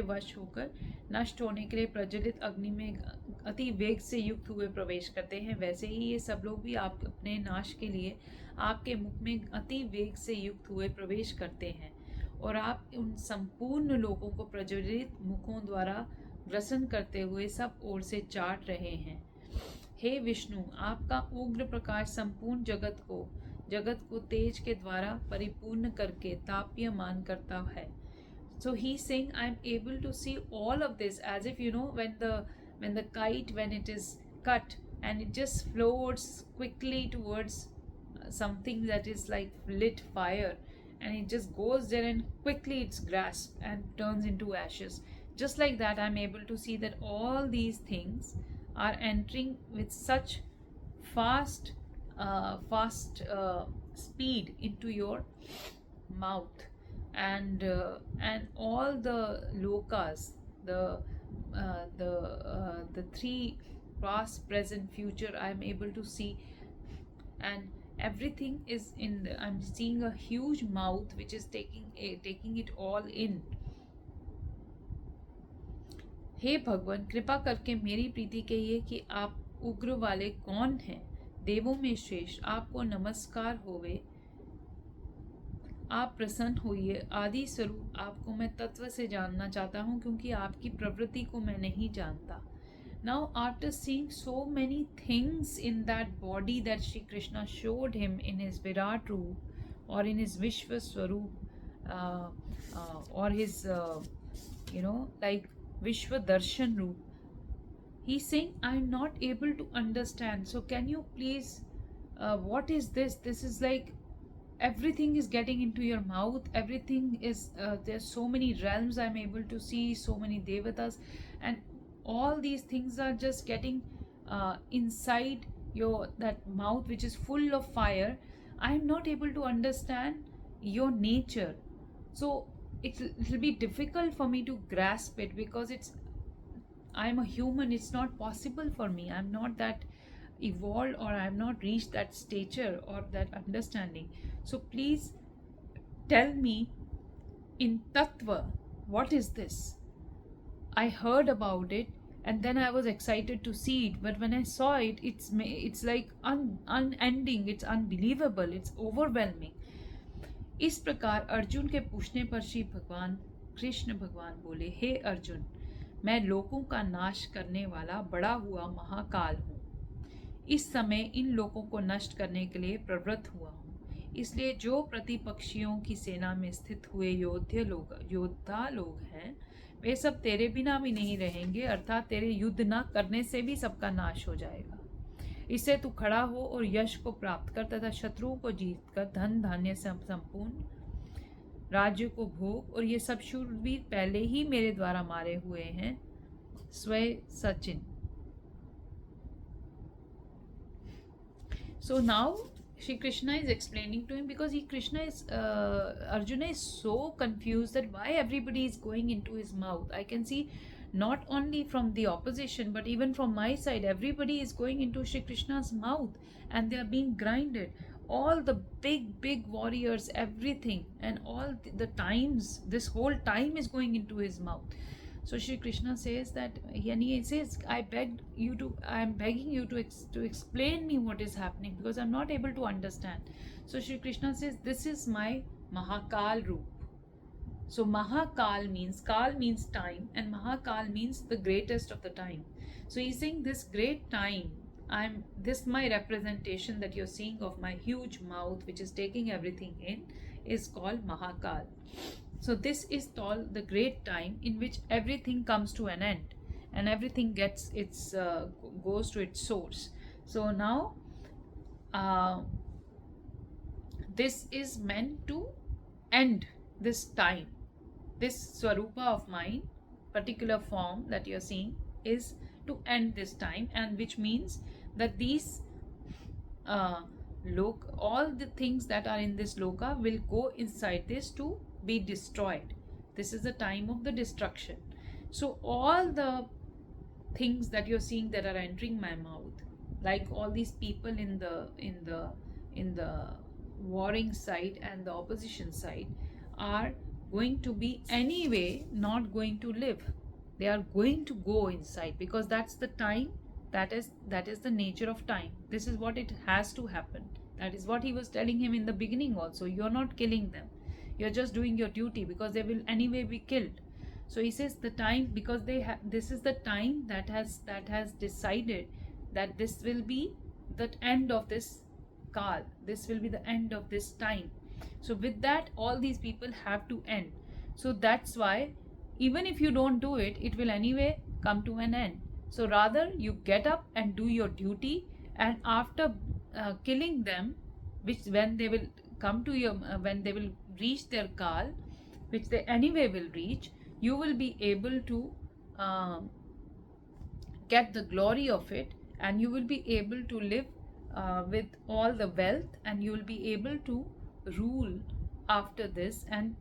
वश होकर नष्ट होने के लिए प्रज्वलित अग्नि में अति वेग से युक्त हुए प्रवेश करते हैं, वैसे ही ये सब लोग भी आप अपने नाश के लिए आपके मुख में अति वेग से युक्त हुए प्रवेश करते हैं, और आप उन संपूर्ण लोगों को प्रज्वलित मुखों द्वारा ग्रसन करते हुए सब ओर से चाट रहे हैं. हे विष्णु, आपका उग्र प्रकाश संपूर्ण जगत को तेज के द्वारा परिपूर्ण करके ताप्यमान करता है. So he's saying, I'm able to see all of this as if, when the kite, when it is cut and it just floats quickly towards something that is like lit fire, and it just goes there and quickly it's grasped and turns into ashes. Just like that, I'm able to see that all these things are entering with such fast speed into your mouth, and all the lokas, the three past, present, future, I'm able to see, and everything is I'm seeing a huge mouth which is taking it all in. हे भगवान, कृपा करके मेरी प्रीति कहिए कि आप उग्र वाले कौन हैं, देवों में श्रेष्ठ, आपको नमस्कार होवे। आप प्रसन्न होइए। आदि स्वरूप, आपको मैं तत्व से जानना चाहता हूँ, क्योंकि आपकी प्रवृत्ति को मैं नहीं जानता। Now, after seeing so many things in that body that Shri Krishna showed him in his Virat Roop or in his Vishwa Swaroop, or his, like Vishwa Darshan Roop, he's saying, I'm not able to understand. So, can you please, what is this? This is like everything is getting into your mouth. Everything is, there's so many realms I'm able to see, so many devatas, and all these things are just getting inside your that mouth which is full of fire. I'm not able to understand your nature. So it'll be difficult for me to grasp it, because I'm a human. It's not possible for me. I'm not that evolved, or I have not reached that stature or that understanding. So please tell me in Tattva, what is this? I heard about it and then I was excited to see it, but when I saw it, it's like unending, it's unbelievable, it's overwhelming. इस प्रकार अर्जुन के पूछने पर श्री भगवान कृष्ण भगवान बोले, हे अर्जुन, मैं लोकों का नाश करने वाला बड़ा हुआ महाकाल हूँ। इस समय इन लोगों को नष्ट करने के लिए प्रवृत्त हुआ हूँ। इसलिए जो प्रतिपक्षियों की सेना में स्थित हुए योद्धा लोग हैं, वे सब तेरे बिना भी नहीं रहेंगे, अर्थात तेरे युद्ध न करने से भी सबका नाश हो जाएगा। इससे तू खड़ा हो और यश को प्राप्त कर तथा शत्रुओं को जीत कर धन धान्य से संपूर्ण राज्य को भोग। और ये सब शूरवीर पहले ही मेरे द्वारा मारे हुए हैं, स्वयं Sachin. So now Shri Krishna is explaining to him, because Arjuna is so confused that why everybody is going into his mouth. I can see not only from the opposition but even from my side, everybody is going into Shri Krishna's mouth and they are being grinded. All the big warriors, everything, and all the times, this whole time is going into his mouth. So Shri Krishna says that, and he says, I am begging you to explain me what is happening, because I'm not able to understand. So Shri Krishna says, this is my Mahakal Roop. So Mahakal means, Kal means time, and Mahakal means the greatest of the time. So he's saying this great time, my representation that you're seeing of my huge mouth, which is taking everything in, is called Mahakal. So this is called the great time in which everything comes to an end and everything gets goes to its source. So now this is meant to end this time. This Swarupa of mine, particular form that you're seeing, is to end this time, and which means that these all the things that are in this loka will go inside this to be destroyed. This is the time of the destruction. So all the things that you're seeing that are entering my mouth, like all these people in the warring side and the opposition side, are going to be anyway not going to live. They are going to go inside, because that's the time. That is the nature of time. This is what it has to happen. That is what he was telling him in the beginning also. You're not killing them, you're just doing your duty, because they will anyway be killed. So he says the time, because this is the time that has decided that this will be the end of this kal, this will be the end of this time. So with that, all these people have to end. So that's why even if you don't do it, it will anyway come to an end. So rather you get up and do your duty, and after killing them, which when they will come to your when they will reach their kal, which they anyway will reach, you will be able to get the glory of it, and you will be able to live with all the wealth, and you will be able to rule after this. And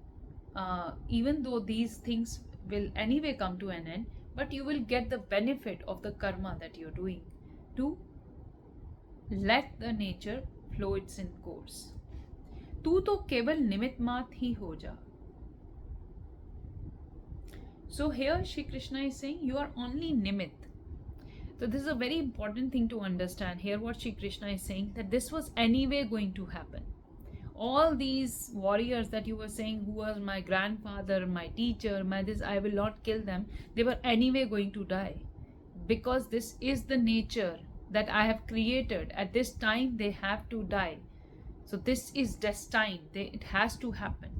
even though these things will anyway come to an end, but you will get the benefit of the karma that you're doing to let the nature flow its in course. तू तो केवल निमित्त मात्र ही हो जा. So here Shri Krishna is saying, you are only nimitt. So this is a very important thing to understand here. What Shri Krishna is saying, that this was anyway going to happen. All these warriors that you were saying, who was my grandfather, my teacher, my this, I will not kill them, they were anyway going to die, because this is the nature that I have created. At this time they have to die. So this is destined. It has to happen,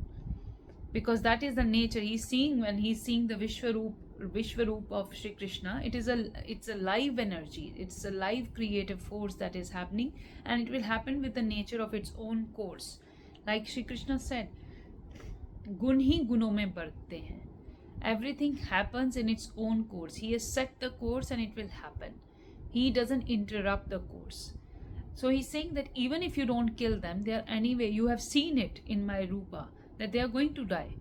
because that is the nature. He's seeing, when he's seeing the Vishwaroop of Shri Krishna, it's a live energy, it's a live creative force that is happening, and it will happen with the nature of its own course. Like Shri Krishna said, gun hi gunon mein barhte hain. Everything happens in its own course. He has set the course and it will happen. He doesn't interrupt the course. So he's saying that even if you don't kill them, they are anyway, you have seen it in my Rupa, that they are going to die.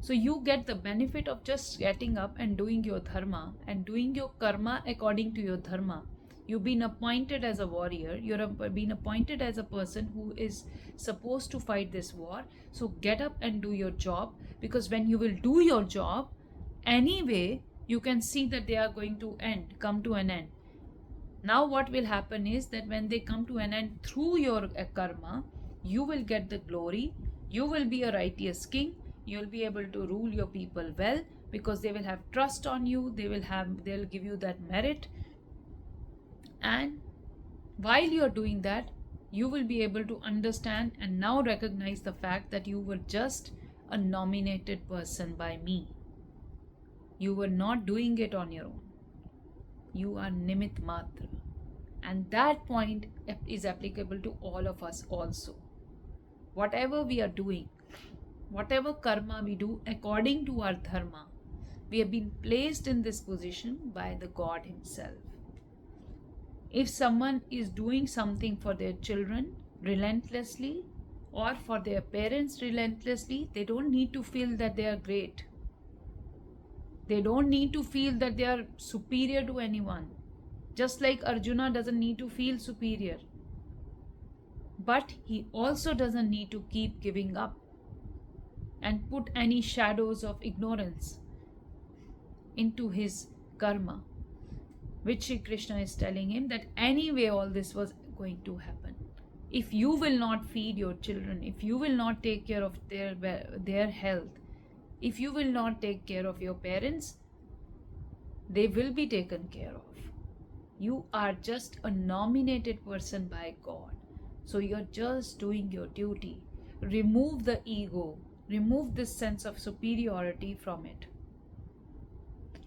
So you get the benefit of just getting up and doing your dharma and doing your karma according to your dharma. You've been appointed as a warrior. You've been appointed as a person who is supposed to fight this war. So get up and do your job, because when you will do your job, anyway, you can see that they are going to come to an end. Now what will happen is that when they come to an end through your karma, you will get the glory. You will be a righteous king. You will be able to rule your people well, because they will have trust on you. They'll give you that merit. And while you are doing that, you will be able to understand and now recognize the fact that you were just a nominated person by me. You were not doing it on your own. You are Nimit Matra. And that point is applicable to all of us also. Whatever we are doing, whatever karma we do according to our dharma, we have been placed in this position by the God himself. If someone is doing something for their children relentlessly, or for their parents relentlessly, they don't need to feel that they are great. They don't need to feel that they are superior to anyone. Just like Arjuna doesn't need to feel superior. But he also doesn't need to keep giving up and put any shadows of ignorance into his karma, which Shri Krishna is telling him that anyway all this was going to happen. If you will not feed your children, if you will not take care of their health, if you will not take care of your parents, they will be taken care of. You are just a nominated person by God. So you're just doing your duty. Remove the ego. Remove this sense of superiority from it.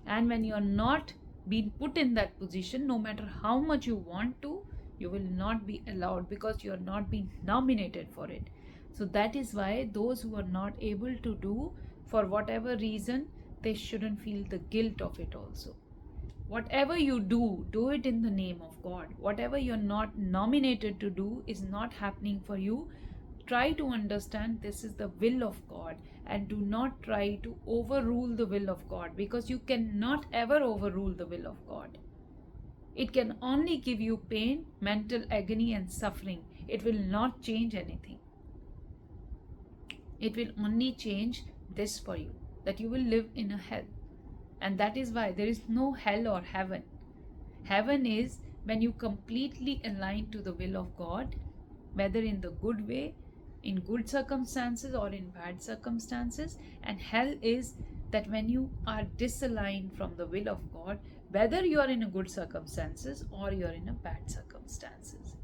And when you're not being put in that position, no matter how much you want to, you will not be allowed, because you are not being nominated for it. So that is why those who are not able to do, for whatever reason, they shouldn't feel the guilt of it also. Whatever you do, do it in the name of God. Whatever you're not nominated to do is not happening for you. Try to understand this is the will of God, and do not try to overrule the will of God, because you cannot ever overrule the will of God. It can only give you pain, mental agony and suffering. It will not change anything. It will only change this for you, that you will live in a hell. And that is why there is no hell or heaven. Heaven is when you completely align to the will of God, whether in the good way, in good circumstances or in bad circumstances. And hell is that when you are disaligned from the will of God, whether you are in a good circumstances or you are in a bad circumstances.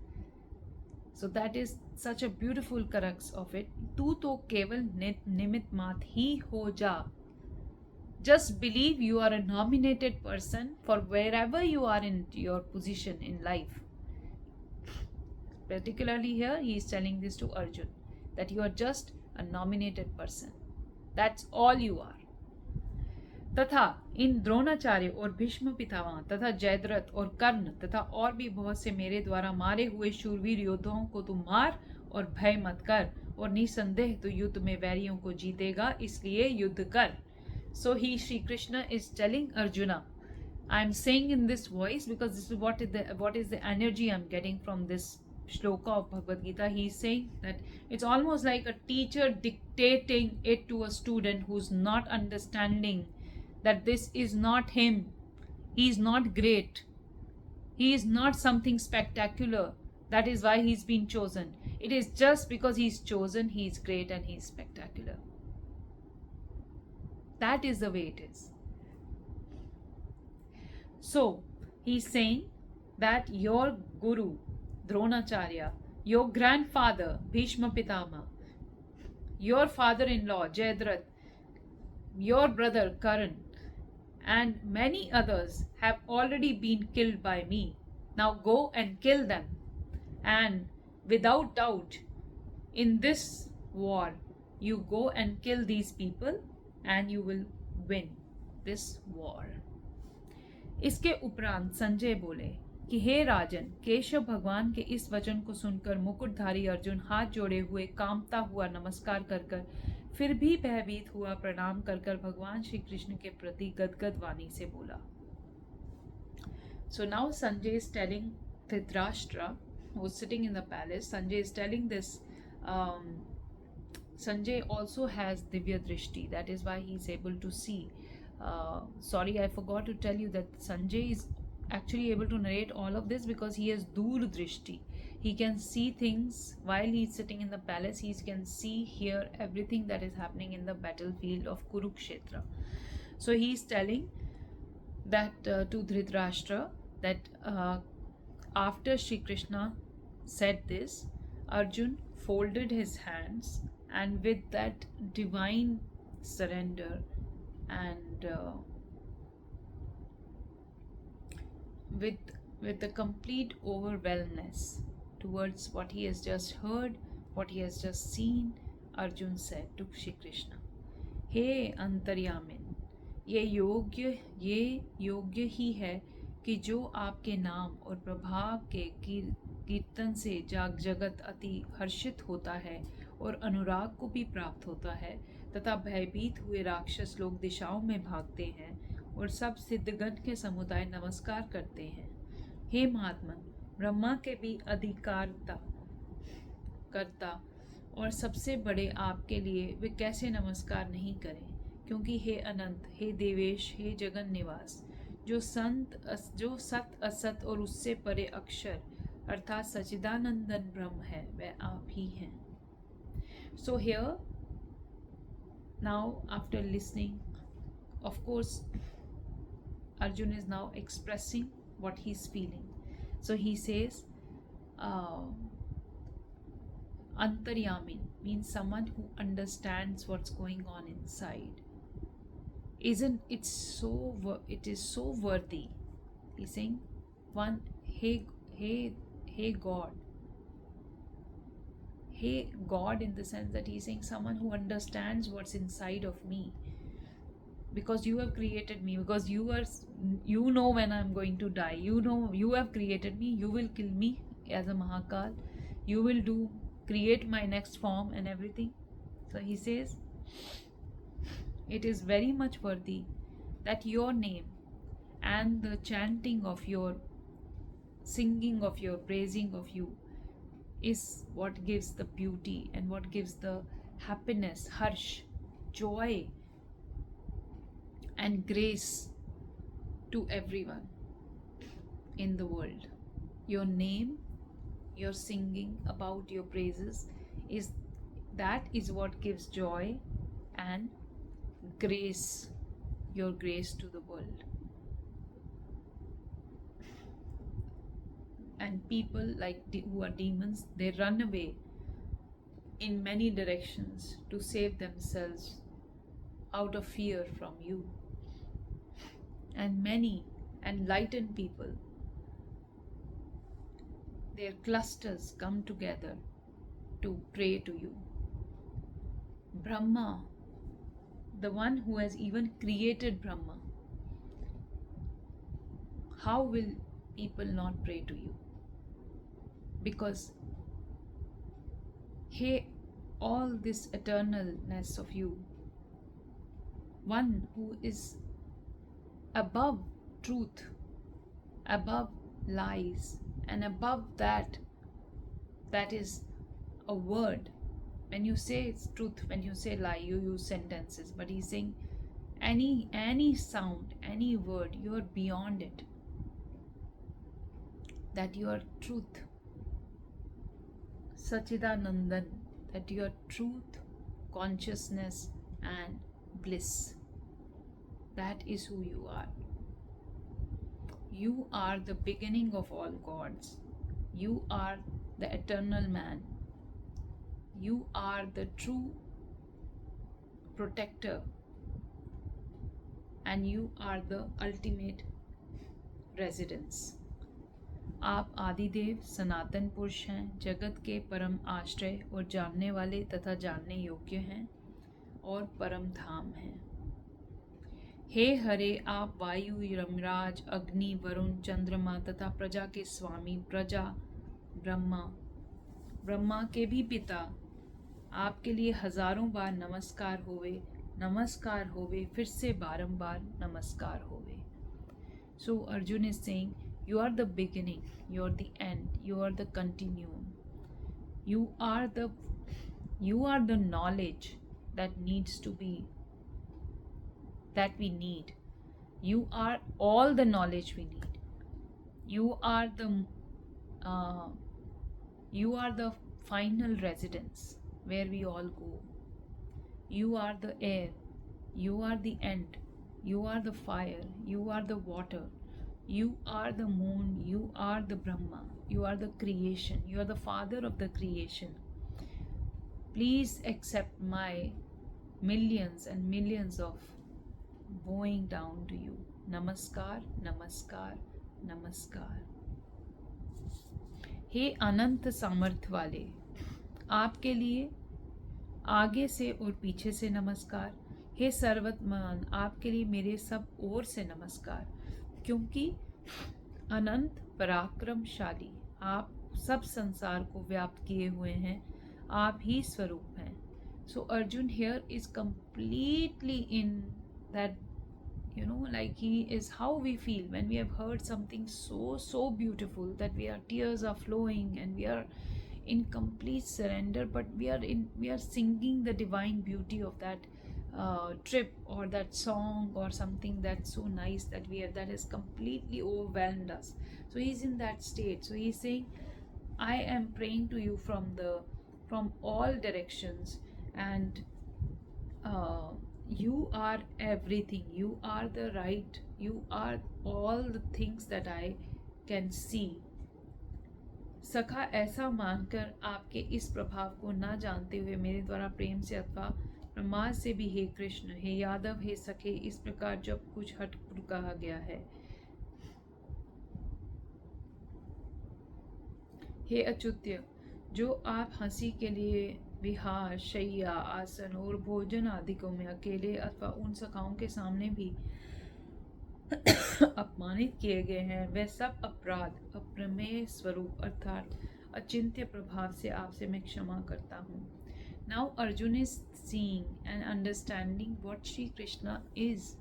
So that is such a beautiful crux of it. Tu to keval nimit mat hi ho ja. Just believe you are a nominated person for wherever you are in your position in life. Particularly here, he is telling this to Arjun, that you are just a nominated person. That's all you are. तथा इन द्रोणाचार्य और भीष्म पितामह तथा जयद्रथ और कर्ण तथा और भी बहुत से मेरे द्वारा मारे हुए शूरवीर योद्धाओं को तू मार और भय मत कर, और निसंदेह तो युद्ध में वैरियों को जीतेगा, इसलिए युद्ध कर. So Shri Krishna is telling Arjuna, I am saying in this voice because this is what is the energy I am getting from this shloka of Bhagavad Gita. He is saying that it's almost like a teacher dictating it to a student who's not understanding that this is not him. He is not great. He is not something spectacular. That is why he's been chosen. It is just because he's chosen, he's great and he's spectacular. That is the way it is. So, he's saying that your guru, Dronacharya, your grandfather, Bhishma Pitama, your father-in-law, Jayadratha, your brother, Karan, and many others have already been killed by me. Now go and kill them. And without doubt, in this war, you go and kill these people and you will win this war. इसके उपरांत संजय बोले कि हे राजन, केशव भगवान के इस वचन को सुनकर मुकुटधारी अर्जुन हाथ जोड़े हुए कांपता हुआ नमस्कार कर कर फिर भी भयभीत हुआ प्रणाम कर कर भगवान श्री कृष्ण के प्रति गदगद वाणी से बोला. So now Sanjay is telling Dhritarashtra, who is sitting in the palace, Sanjay is telling this. Sanjay also has Divya Drishti, that is why he is able to see. Sorry, I forgot to tell you that Sanjay is actually able to narrate all of this because he has Dur Drishti. He can see things while he is sitting in the palace. He can see, hear everything that is happening in the battlefield of Kurukshetra. So he is telling that to Dhritarashtra that after Shri Krishna said this, Arjun folded his hands and with that divine surrender and with the complete overwhelmness towards what he has just heard, what he has just seen, Arjun said to Shri Krishna, हे अंतर्यामिन, ये योग्य ही है कि जो आपके नाम और प्रभाव के कीर्तन से जगत अति हर्षित होता है और अनुराग को भी प्राप्त होता है तथा भयभीत हुए राक्षस लोग दिशाओं में भागते हैं और सब सिद्धगण के समुदाय नमस्कार करते हैं. हे महात्मन, ब्रह्मा के भी अधिकारता करता और सबसे बड़े आपके लिए वे कैसे नमस्कार नहीं करें, क्योंकि हे अनंत, हे देवेश, हे जगन निवास, जो सत असत और उससे परे अक्षर अर्थात सच्चिदानंदन ब्रह्म है, वह आप ही हैं. So here, now after listening, of course, Arjun is now expressing what he's feeling. So he says, Antaryamin means someone who understands what's going on inside. Isn't it so? It is so worthy. He's saying, one, hey God. Hey God, in the sense that he's saying someone who understands what's inside of me. Because you have created me, because you know when I'm going to die. You know you have created me. You will kill me as a Mahakal. You will create my next form and everything. So he says, it is very much worthy that your name and the chanting of your, singing of your, praising of you is what gives the beauty and what gives the happiness, harsh, joy and grace to everyone in the world. Your name, your singing about your praises is what gives joy and grace, your grace to the world. And people who are demons, they run away in many directions to save themselves out of fear from you. And many enlightened people, their clusters come together to pray to you. Brahma, the one who has even created Brahma, how will people not pray to you? Because all this eternalness of you, one who is above truth, above lies, and above that is a word. When you say it's truth, when you say lie, you use sentences, but he's saying any sound, any word, you are beyond it. that you are truth, Sachidanandan, that you are truth, consciousness, and bliss. That is who you are. You are the beginning of all gods. You are the eternal man. You are the true protector, and you are the ultimate residence. आप आदिदेव सनातन पुरुष हैं, जगत के परम आश्रय और जानने वाले तथा जानने योग्य हैं और परम धाम हैं। हे हरे, आप वायु, यमराज, अग्नि, वरुण, चंद्रमा तथा प्रजा के स्वामी, प्रजा ब्रह्मा के भी पिता, आपके लिए हजारों बार नमस्कार होवे, फिर से बारंबार नमस्कार होवे। So Arjun is saying, you are the beginning, you are the end, you are the continuum. You are the knowledge that we need. You are all the knowledge we need. You are the final residence where we all go. You are the air, you are the end, you are the fire, you are the water, you are the moon, you are the Brahma, you are the creation, you are the father of the creation. Please accept my millions and millions of bowing down to you. Namaskar, namaskar, namaskar. हे अनंत सामर्थ्य वाले, आपके लिए आगे से और पीछे से नमस्कार। हे सर्वतमान, आपके लिए मेरे सब ओर से नमस्कार, क्योंकि अनंत पराक्रमशाली आप सब संसार को व्याप्त किए हुए हैं, आप ही स्वरूप हैं। So Arjun here is completely in that, like he is how we feel when we have heard something so beautiful that tears are flowing and we are in complete surrender, but we are singing the divine beauty of that trip or that song or something that's so nice that has completely overwhelmed us. So he's in that state. So he's saying, I am praying to you from all directions, and you are everything. You are the right. You are all the things that I can see. सखा, ऐसा मानकर आपके इस प्रभाव को न जानते हुए मेरे द्वारा प्रेम से अथवा प्रमाद से भी हे कृष्ण, हे यादव, हे सखे, इस प्रकार जब कुछ हठपुर कहा गया है। हे अच्युत्य, जो आप हंसी के लिए विहार, शैया, आसन और भोजन आदिकों में अकेले अथवा उन सखाओं के सामने भी अपमानित किए गए हैं, वह सब अपराध अप्रमेय स्वरूप अर्थात अचिंत्य प्रभाव से आपसे मैं क्षमा करता हूँ। Now Arjun is seeing and understanding what Shri Krishna is.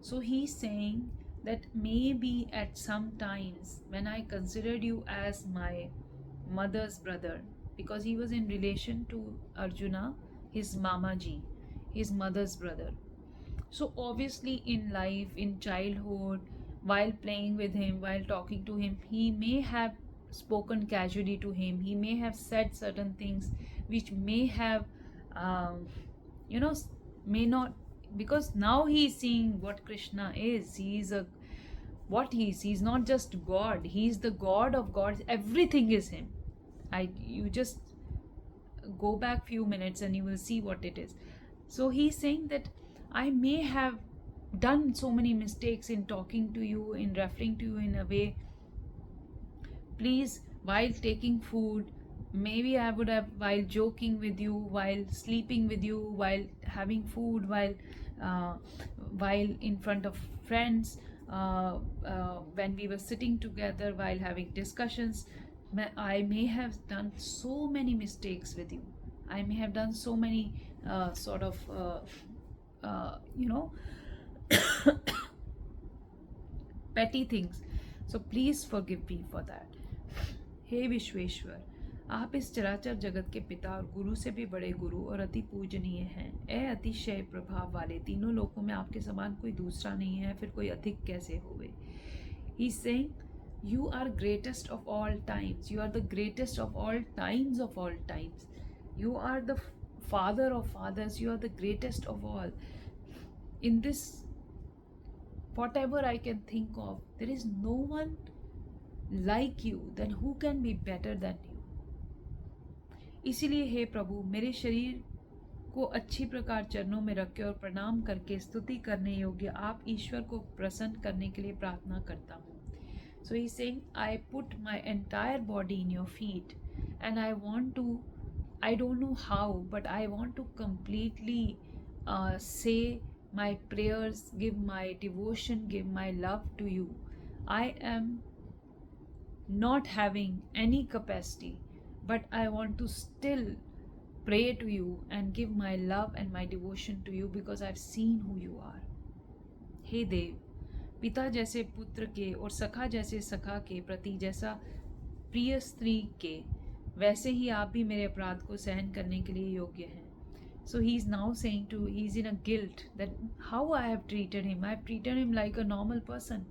So he is saying that maybe at some times when I considered you as my mother's brother, because he was in relation to Arjuna, his Mamaji, his mother's brother. So obviously in life, in childhood, while playing with him, while talking to him, he may have spoken casually to him. He may have said certain things which may have, may not, because now he is seeing what Krishna is. He's not just God. He's the God of gods. Everything is him. You just go back few minutes and you will see what it is. So he's saying that I may have done so many mistakes in talking to you, in referring to you in a way. Please, while taking food, maybe I would have, while joking with you, while sleeping with you, while having food, while in front of friends, when we were sitting together, while having discussions, I may have done so many mistakes with you. I may have done so many petty things. So please forgive me for that. हे विश्वेश्वर, आप इस चराचर जगत के पिता और गुरु से भी बड़े गुरु और अति पूजनीय हैं। ए अतिशय प्रभाव वाले, तीनों लोकों में आपके समान कोई दूसरा नहीं है, फिर कोई अधिक कैसे होवे। He's saying You are greatest of all times. You are the greatest of all times of all times. You are the father of fathers. You are the greatest of all. In this, whatever I can think of, there is no one like you. Then who can be better than you? इसीलिए हे प्रभु, मेरे शरीर को अच्छी प्रकार चरणों में रख के और प्रणाम करके स्तुति करने योग्य आप ईश्वर को प्रसन्न करने के लिए प्रार्थना करता हूँ. So he's saying, I put my entire body in your feet, and I want to, I don't know how, but I want to completely say my prayers, give my devotion, give my love to you. I am not having any capacity, but I want to still pray to you and give my love and my devotion to you because I've seen who you are. हे देव, पिता जैसे पुत्र के और सखा जैसे सखा के प्रति जैसा प्रिय स्त्री के, वैसे ही आप भी मेरे अपराध को सहन करने के लिए योग्य हैं. So he is now saying to, he is in a guilt that how I have treated him. I have treated him like a normal person.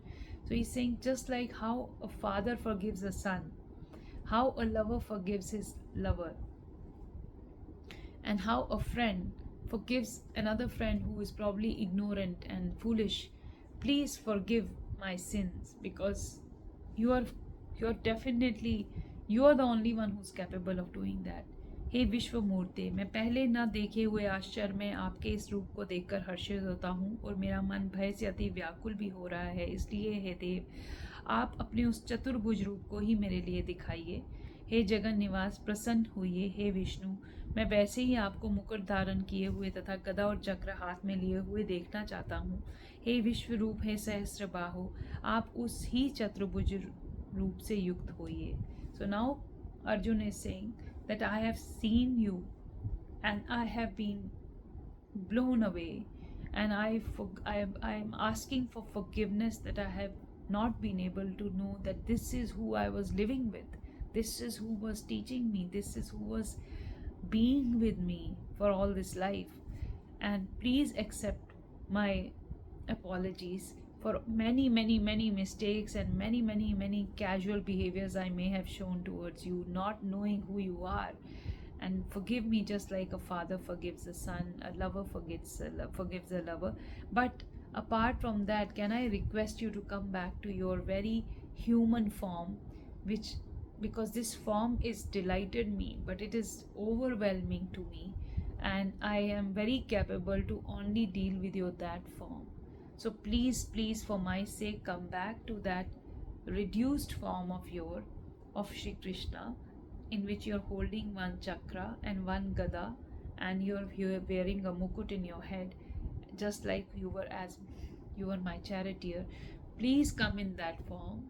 So he's saying just like how a father forgives a son, how a lover forgives his lover, and how a friend forgives another friend who is probably ignorant and foolish. Please forgive my sins because you are definitely, you are the only one who's capable of doing that. हे विश्व मूर्ते, मैं पहले न देखे हुए आश्चर्य में आपके इस रूप को देखकर हर्षित होता हूँ और मेरा मन भय से अति व्याकुल भी हो रहा है. इसलिए हे देव, आप अपने उस चतुर्भुज रूप को ही मेरे लिए दिखाइए. हे जगन निवास, प्रसन्न होइए. हे विष्णु, मैं वैसे ही आपको मुकुट धारण किए हुए तथा गदा और चक्र हाथ में लिए हुए देखना चाहता हूँ. हे विश्व रूप, हे सहस्त्र बाहो, आप उस ही चतुर्भुज रूप से युक्त होइए. So now Arjun is saying that I have seen you and I have been blown away, and I am asking for forgiveness that I have not been able to know that this is who I was living with, this is who was teaching me, this is who was being with me for all this life. And please accept my apologies for many mistakes and many casual behaviors I may have shown towards you, not knowing who you are. And forgive me just like a father forgives a son, a lover forgives a lover. But apart from that, can I request you to come back to your very human form, which, because this form is delighted me, but it is overwhelming to me, and I am very capable to only deal with your that form. So please, for my sake, come back to that reduced form of Shri Krishna, in which you're holding one chakra and one gada, and you're wearing a mukut in your head, just like you were my charioteer. Please come in that form.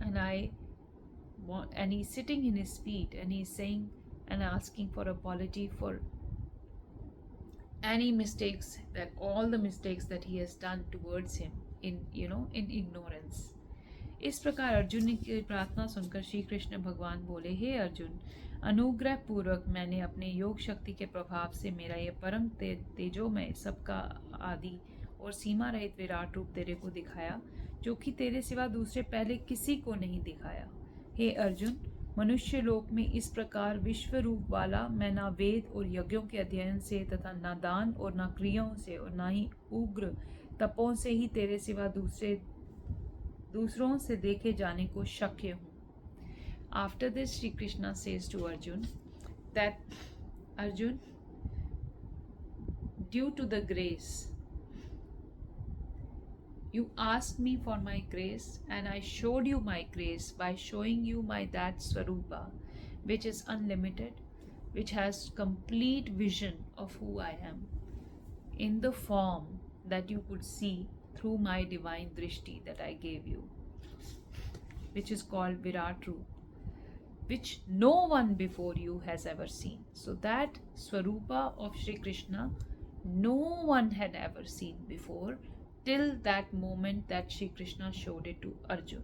And he's sitting in his feet, and he's saying and asking for apology for any mistakes, that all the mistakes that he has done towards him in ignorance. इस प्रकार अर्जुन की प्रार्थना सुनकर श्री कृष्ण भगवान बोले, हे अर्जुन, अनुग्रह पूर्वक मैंने अपने योग शक्ति के प्रभाव से मेरा ये परम तेजोमय सबका आदि और सीमा रहित विराट रूप तेरे को दिखाया, जो कि तेरे सिवा दूसरे पहले किसी को नहीं दिखाया. हे अर्जुन, मनुष्य लोक में इस प्रकार विश्व रूप वाला मैं ना वेद और यज्ञों के अध्ययन से तथा ना दान और ना क्रियाओं से और ना ही उग्र तपों से ही तेरे सिवा दूसरों से देखे जाने को शक्य हूँ. After this, Shri Krishna says to Arjun that, Arjun, due to the grace, you asked me for my grace, and I showed you my grace by showing you my that Swarupa, which is unlimited, which has complete vision of who I am, in the form that you could see through my divine drishti that I gave you, which is called Virat Roop, which no one before you has ever seen. So that Swarupa of Shri Krishna, no one had ever seen before, till that moment that Shri Krishna showed it to Arjun.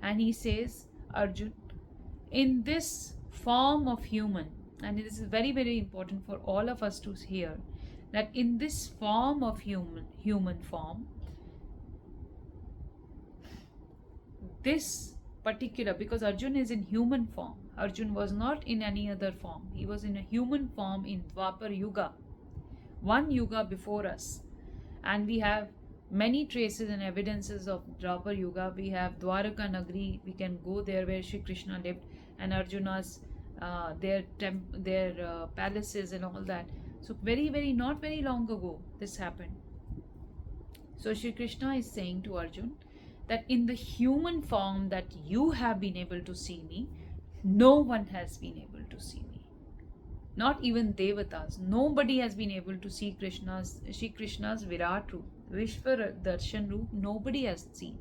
And he says, Arjun, in this form of human, and it is very important for all of us to hear, that in this form of human form, this particular, because Arjun is in human form. Arjun was not in any other form. He was in a human form in Dwapar Yuga, one yuga before us. And we have many traces and evidences of Dwapar Yuga. We have Dwaraka Nagri. We can go there where Shri Krishna lived, and Arjuna's their palaces and all that. So very not very long ago this happened. So Shri Krishna is saying to Arjun that in the human form that you have been able to see me, no one has been able to see me. Not even Devatas. Nobody has been able to see Shri Krishna's Virat Roop, Vishwa Darshan Roop. Nobody has seen.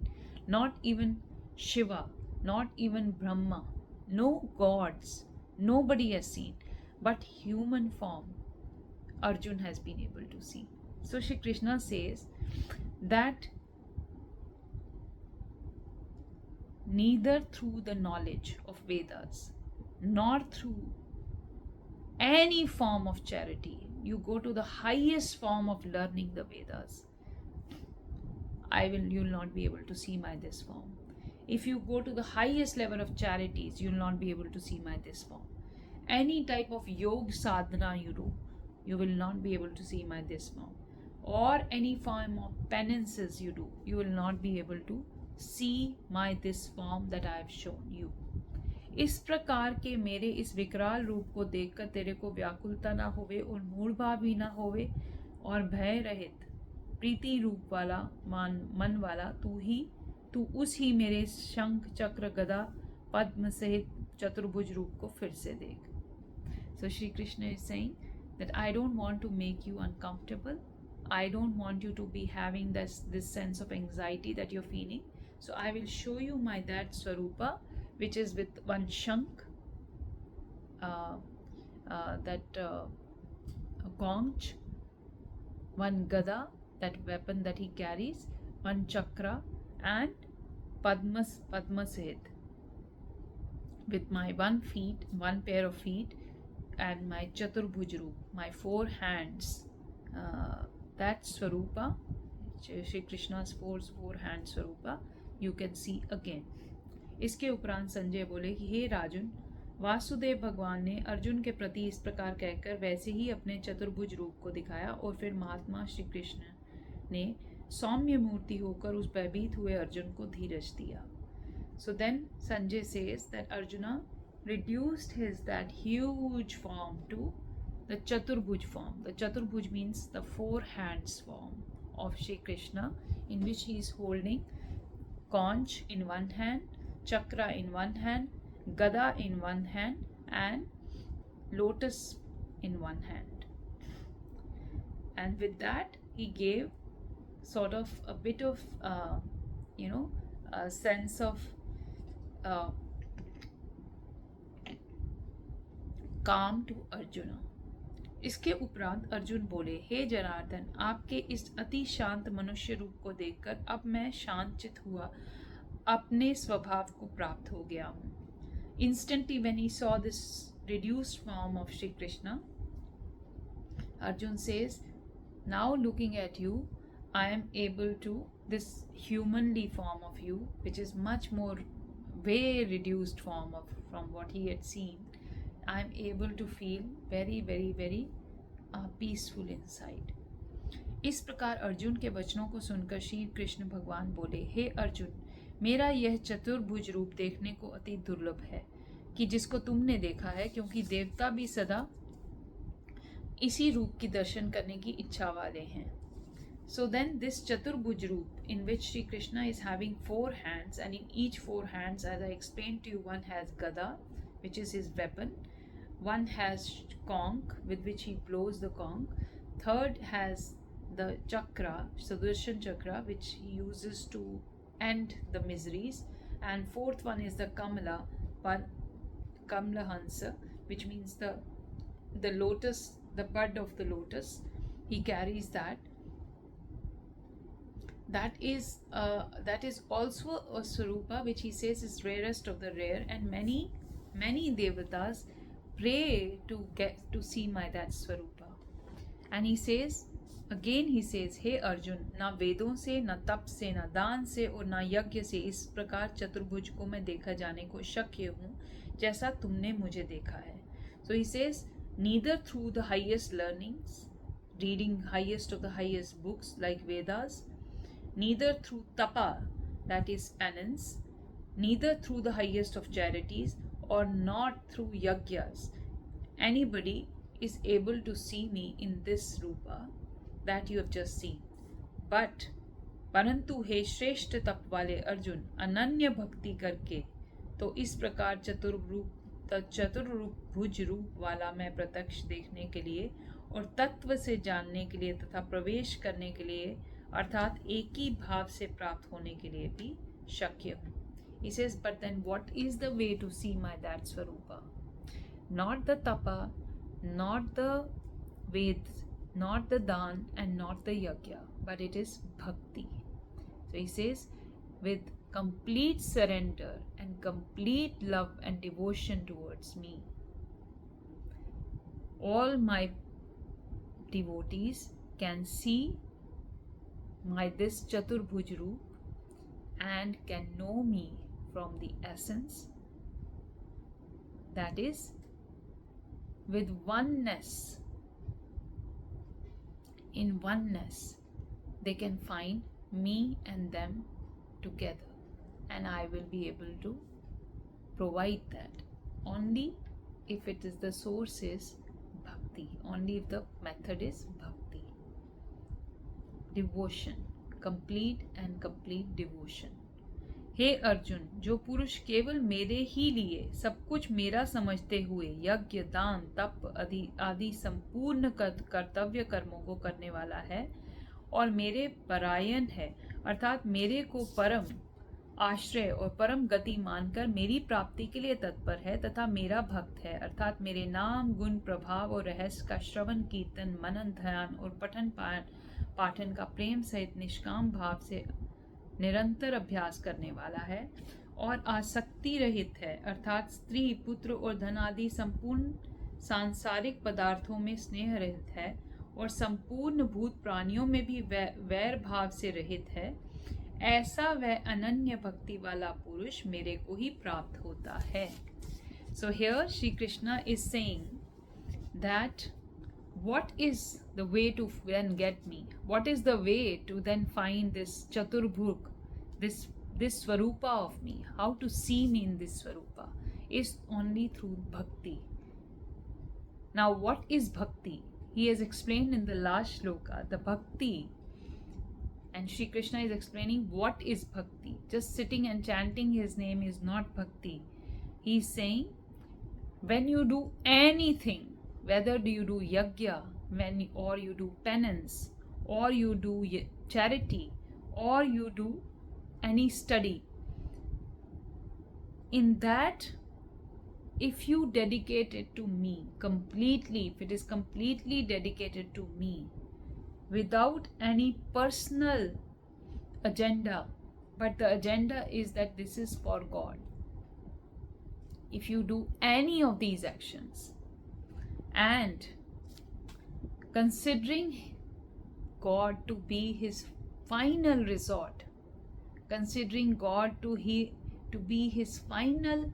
Not even Shiva, not even Brahma, no gods. Nobody has seen. But human form, Arjun has been able to see. So Shri Krishna says that neither through the knowledge of Vedas nor through any form of charity, you go to the highest form of learning the Vedas, you will not be able to see my this form. If you go to the highest level of charities, you will not be able to see my this form. Any type of yoga sadhana you do, you will not be able to see my this form. Or any form of penances you do, you will not be able to see my this form that I have shown you. इस प्रकार के मेरे इस विकराल रूप को देखकर तेरे को व्याकुलता ना होवे और मूढ़ भाव भी ना होवे, और भय रहित प्रीति रूप वाला मन वाला तू उस ही मेरे शंख चक्र गदा पद्म सहित चतुर्भुज रूप को फिर से देख. So Shri Krishna is saying that I don't want to make you uncomfortable. I don't want you to be having this sense of anxiety that you're feeling. So I will show you my that Swarupa, which is with one Shankh, conch, one Gada, that weapon that he carries, one Chakra, and Padma Sahit, with my one pair of feet, and my Chaturbhuj Roop, my 4 hands. That Swarupa, Shri Krishna's 4 hand Swarupa, you can see again. इसके उपरांत संजय बोले कि हे राजन, वासुदेव भगवान ने अर्जुन के प्रति इस प्रकार कहकर वैसे ही अपने चतुर्भुज रूप को दिखाया, और फिर महात्मा श्री कृष्ण ने सौम्य मूर्ति होकर उस भयभीत हुए अर्जुन को धीरज दिया. So then Sanjay says that Arjuna reduced his that huge form to the Chaturbhuj form. The Chaturbhuj means the 4 hands form of Shri Krishna, in which he is holding conch in one hand, chakra in one hand, gada in one hand, and lotus in one hand. And with that he gave sort of a bit of a sense of calm to Arjuna. इसके उपरांत अर्जुन बोले, हे जनार्दन, आपके इस अति शांत मनुष्य रूप को देखकर अब मैं शांतचित हुआ अपने स्वभाव को प्राप्त हो गया हूँ. Instantly when he saw this reduced form of Shri Krishna, Arjun says, now looking at you, I am able to, this humanly form of you, which is much more way reduced form from what he had seen, I am able to feel very very very peaceful inside. इस प्रकार अर्जुन के वचनों को सुनकर श्री कृष्ण भगवान बोले, हे अर्जुन, मेरा यह चतुर्भुज रूप देखने को अति दुर्लभ है कि जिसको तुमने देखा है, क्योंकि देवता भी सदा इसी रूप की दर्शन करने की इच्छा वाले हैं. So then this Chaturbhuj Roop, in which Shri Krishna is having 4 hands, and in each 4 hands, as I explained to you, one has Gada, which is his weapon, one has conch, with which he blows the conch, third has the chakra, Sudarshan chakra, which he uses to end the miseries, and fourth one is the Kamala Hansa, which means the lotus, the bud of the lotus. He carries that. That is also a Swarupa which he says is rarest of the rare, and many devatas pray to get to see my that Swarupa. And he says Again he says, हे अर्जुन, ना वेदों से, न तप से, न दान से और न यज्ञ से इस प्रकार चतुर्भुज को मैं देखा जाने को शक्य हूँ जैसा तुमने मुझे देखा है. So he says, neither through the highest learnings, reading highest of the highest books like Vedas, neither through tapa, that is penance, neither through the highest of charities, or not through yajnas, anybody is able to see me in this rupa that you have just seen. But परंतु हे श्रेष्ठ तप वाले अर्जुन, अनन्य भक्ति करके तो इस प्रकार चतुर्रूप भुज रूप वाला मैं प्रत्यक्ष देखने के लिए और तत्व से जानने के लिए तथा प्रवेश करने के लिए अर्थात एक ही भाव से प्राप्त होने के लिए भी शक्य हूँ. He says, but then what is the way to see my that Swarupa? Not the tapa, not the Veds, not the dan and not the yajna, but it is bhakti. So he says, with complete surrender and complete love and devotion towards me, all my devotees can see my this Chaturbhuj Roop and can know me from the essence, that is, with oneness. In oneness, they can find me and them together, and I will be able to provide that only if it is the source is bhakti, only if the method is bhakti, devotion, complete and complete devotion. हे अर्जुन, जो पुरुष केवल मेरे ही लिए सब कुछ मेरा समझते हुए यज्ञ, दान, तप आदि संपूर्ण कर्तव्य कर्मों को करने वाला है और मेरे परायण है, अर्थात मेरे को परम आश्रय और परम गति मानकर मेरी प्राप्ति के लिए तत्पर है तथा मेरा भक्त है, अर्थात मेरे नाम, गुण, प्रभाव और रहस्य का श्रवण, कीर्तन, मनन, ध्यान और पठन पाठन का प्रेम सहित निष्काम भाव से निरंतर अभ्यास करने वाला है और आसक्ति रहित है, अर्थात स्त्री, पुत्र और धन आदि संपूर्ण सांसारिक पदार्थों में स्नेह रहित है और संपूर्ण भूत प्राणियों में भी वैर भाव से रहित है, ऐसा वह अनन्य भक्ति वाला पुरुष मेरे को ही प्राप्त होता है. So here Shri Krishna is saying that what is the way to then get me? What is the way to then find this Chaturbhuk, this Swarupa of me? How to see me in this Swarupa is only through bhakti. Now what is bhakti? He has explained in the last shloka the bhakti, and Shri Krishna is explaining what is bhakti. Just sitting and chanting his name is not bhakti. He is saying when you do anything, whether do you do yajna, or you do penance, or you do charity, or you do any study, in that, if you dedicate it to me completely, if it is completely dedicated to me, without any personal agenda, but the agenda is that this is for God. If you do any of these actions, and considering God to be his final resort, considering God to be his final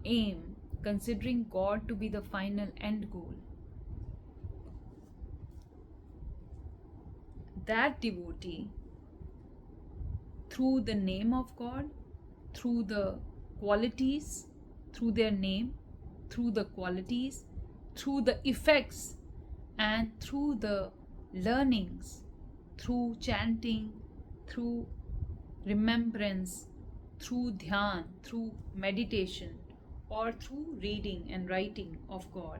aim, considering God to be the final end goal, that devotee, through the name of God, through the qualities, through their name, through the qualities, through the effects, and through the learnings, through chanting, through remembrance, through dhyan, through meditation, or through reading and writing of God,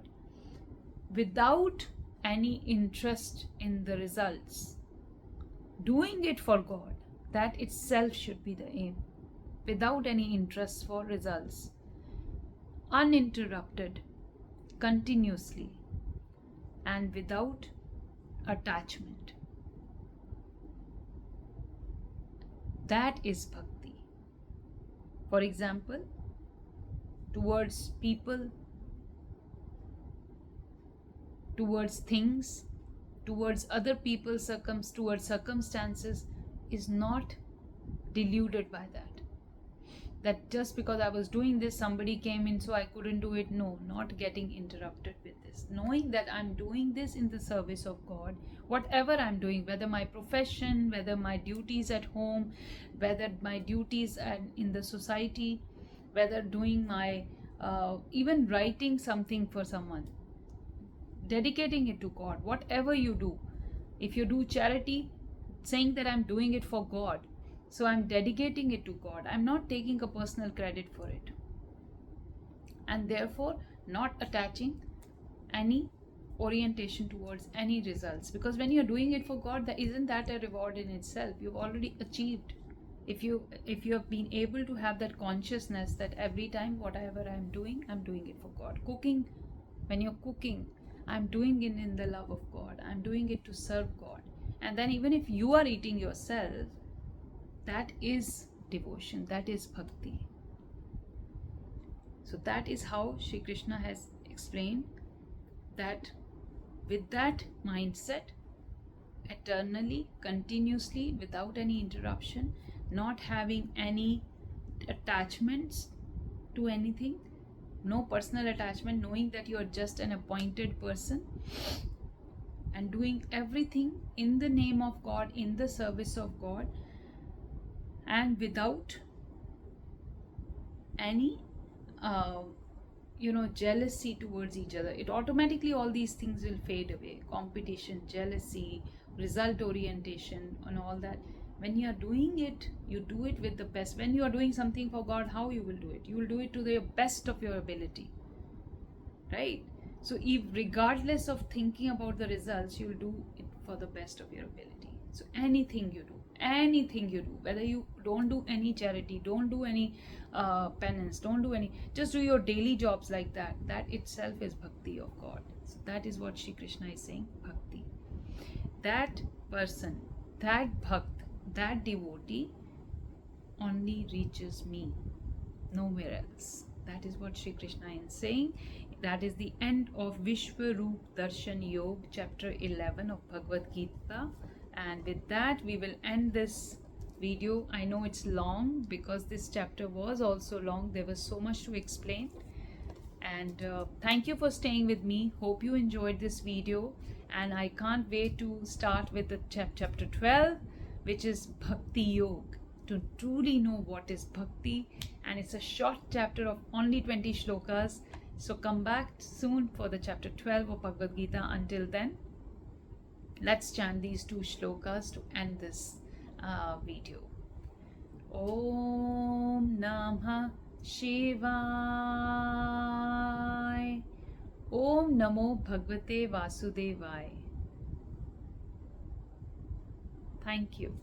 without any interest in the results, doing it for God, that itself should be the aim, without any interest for results, uninterrupted, continuously, and without attachment. That is bhakti. For example, towards people, towards things, towards other people, towards circumstances, is not deluded by that just because I was doing this, somebody came in, so I couldn't do it. No, not getting interrupted with this. Knowing that I'm doing this in the service of God, whatever I'm doing, whether my profession, whether my duties at home, whether my duties in the society, whether doing my, even writing something for someone, dedicating it to God, whatever you do. If you do charity, saying that I'm doing it for God, so I'm dedicating it to God. I'm not taking a personal credit for it. And therefore, not attaching any orientation towards any results. Because when you're doing it for God, isn't that a reward in itself? You've already achieved. If you have been able to have that consciousness that every time whatever I'm doing it for God. Cooking, when you're cooking, I'm doing it in the love of God. I'm doing it to serve God. And then even if you are eating yourself, that is devotion, that is bhakti. So that is how Shri Krishna has explained that with that mindset, eternally, continuously, without any interruption, not having any attachments to anything, no personal attachment, knowing that you are just an appointed person, and doing everything in the name of God, in the service of God, and without any jealousy towards each other. It automatically, all these things will fade away. Competition, jealousy, result orientation, and all that. When you are doing it, you do it with the best. When you are doing something for God, how you will do it? You will do it to the best of your ability, right? So if regardless of thinking about the results, you will do it for the best of your ability. So anything you do, whether you don't do any charity, don't do any penance, don't do any, just do your daily jobs like that, that itself is bhakti of God. So that is what Shri Krishna is saying, bhakti. That person, that bhakt, that devotee only reaches me, nowhere else. That is what Shri Krishna is saying. That is the end of Vishwaroop Darshan Yog, chapter 11 of Bhagavad Gita. And with that, we will end this video. I know it's long because this chapter was also long. There was so much to explain. And thank you for staying with me. Hope you enjoyed this video. And I can't wait to start with the chapter 12, which is Bhakti Yoga, to truly know what is Bhakti. And it's a short chapter of only 20 shlokas. So come back soon for the chapter 12 of Bhagavad Gita. Until then, let's chant these 2 shlokas to end this video. Om Namah Shivaya. Om Namo Bhagavate Vasudevaya. Thank you.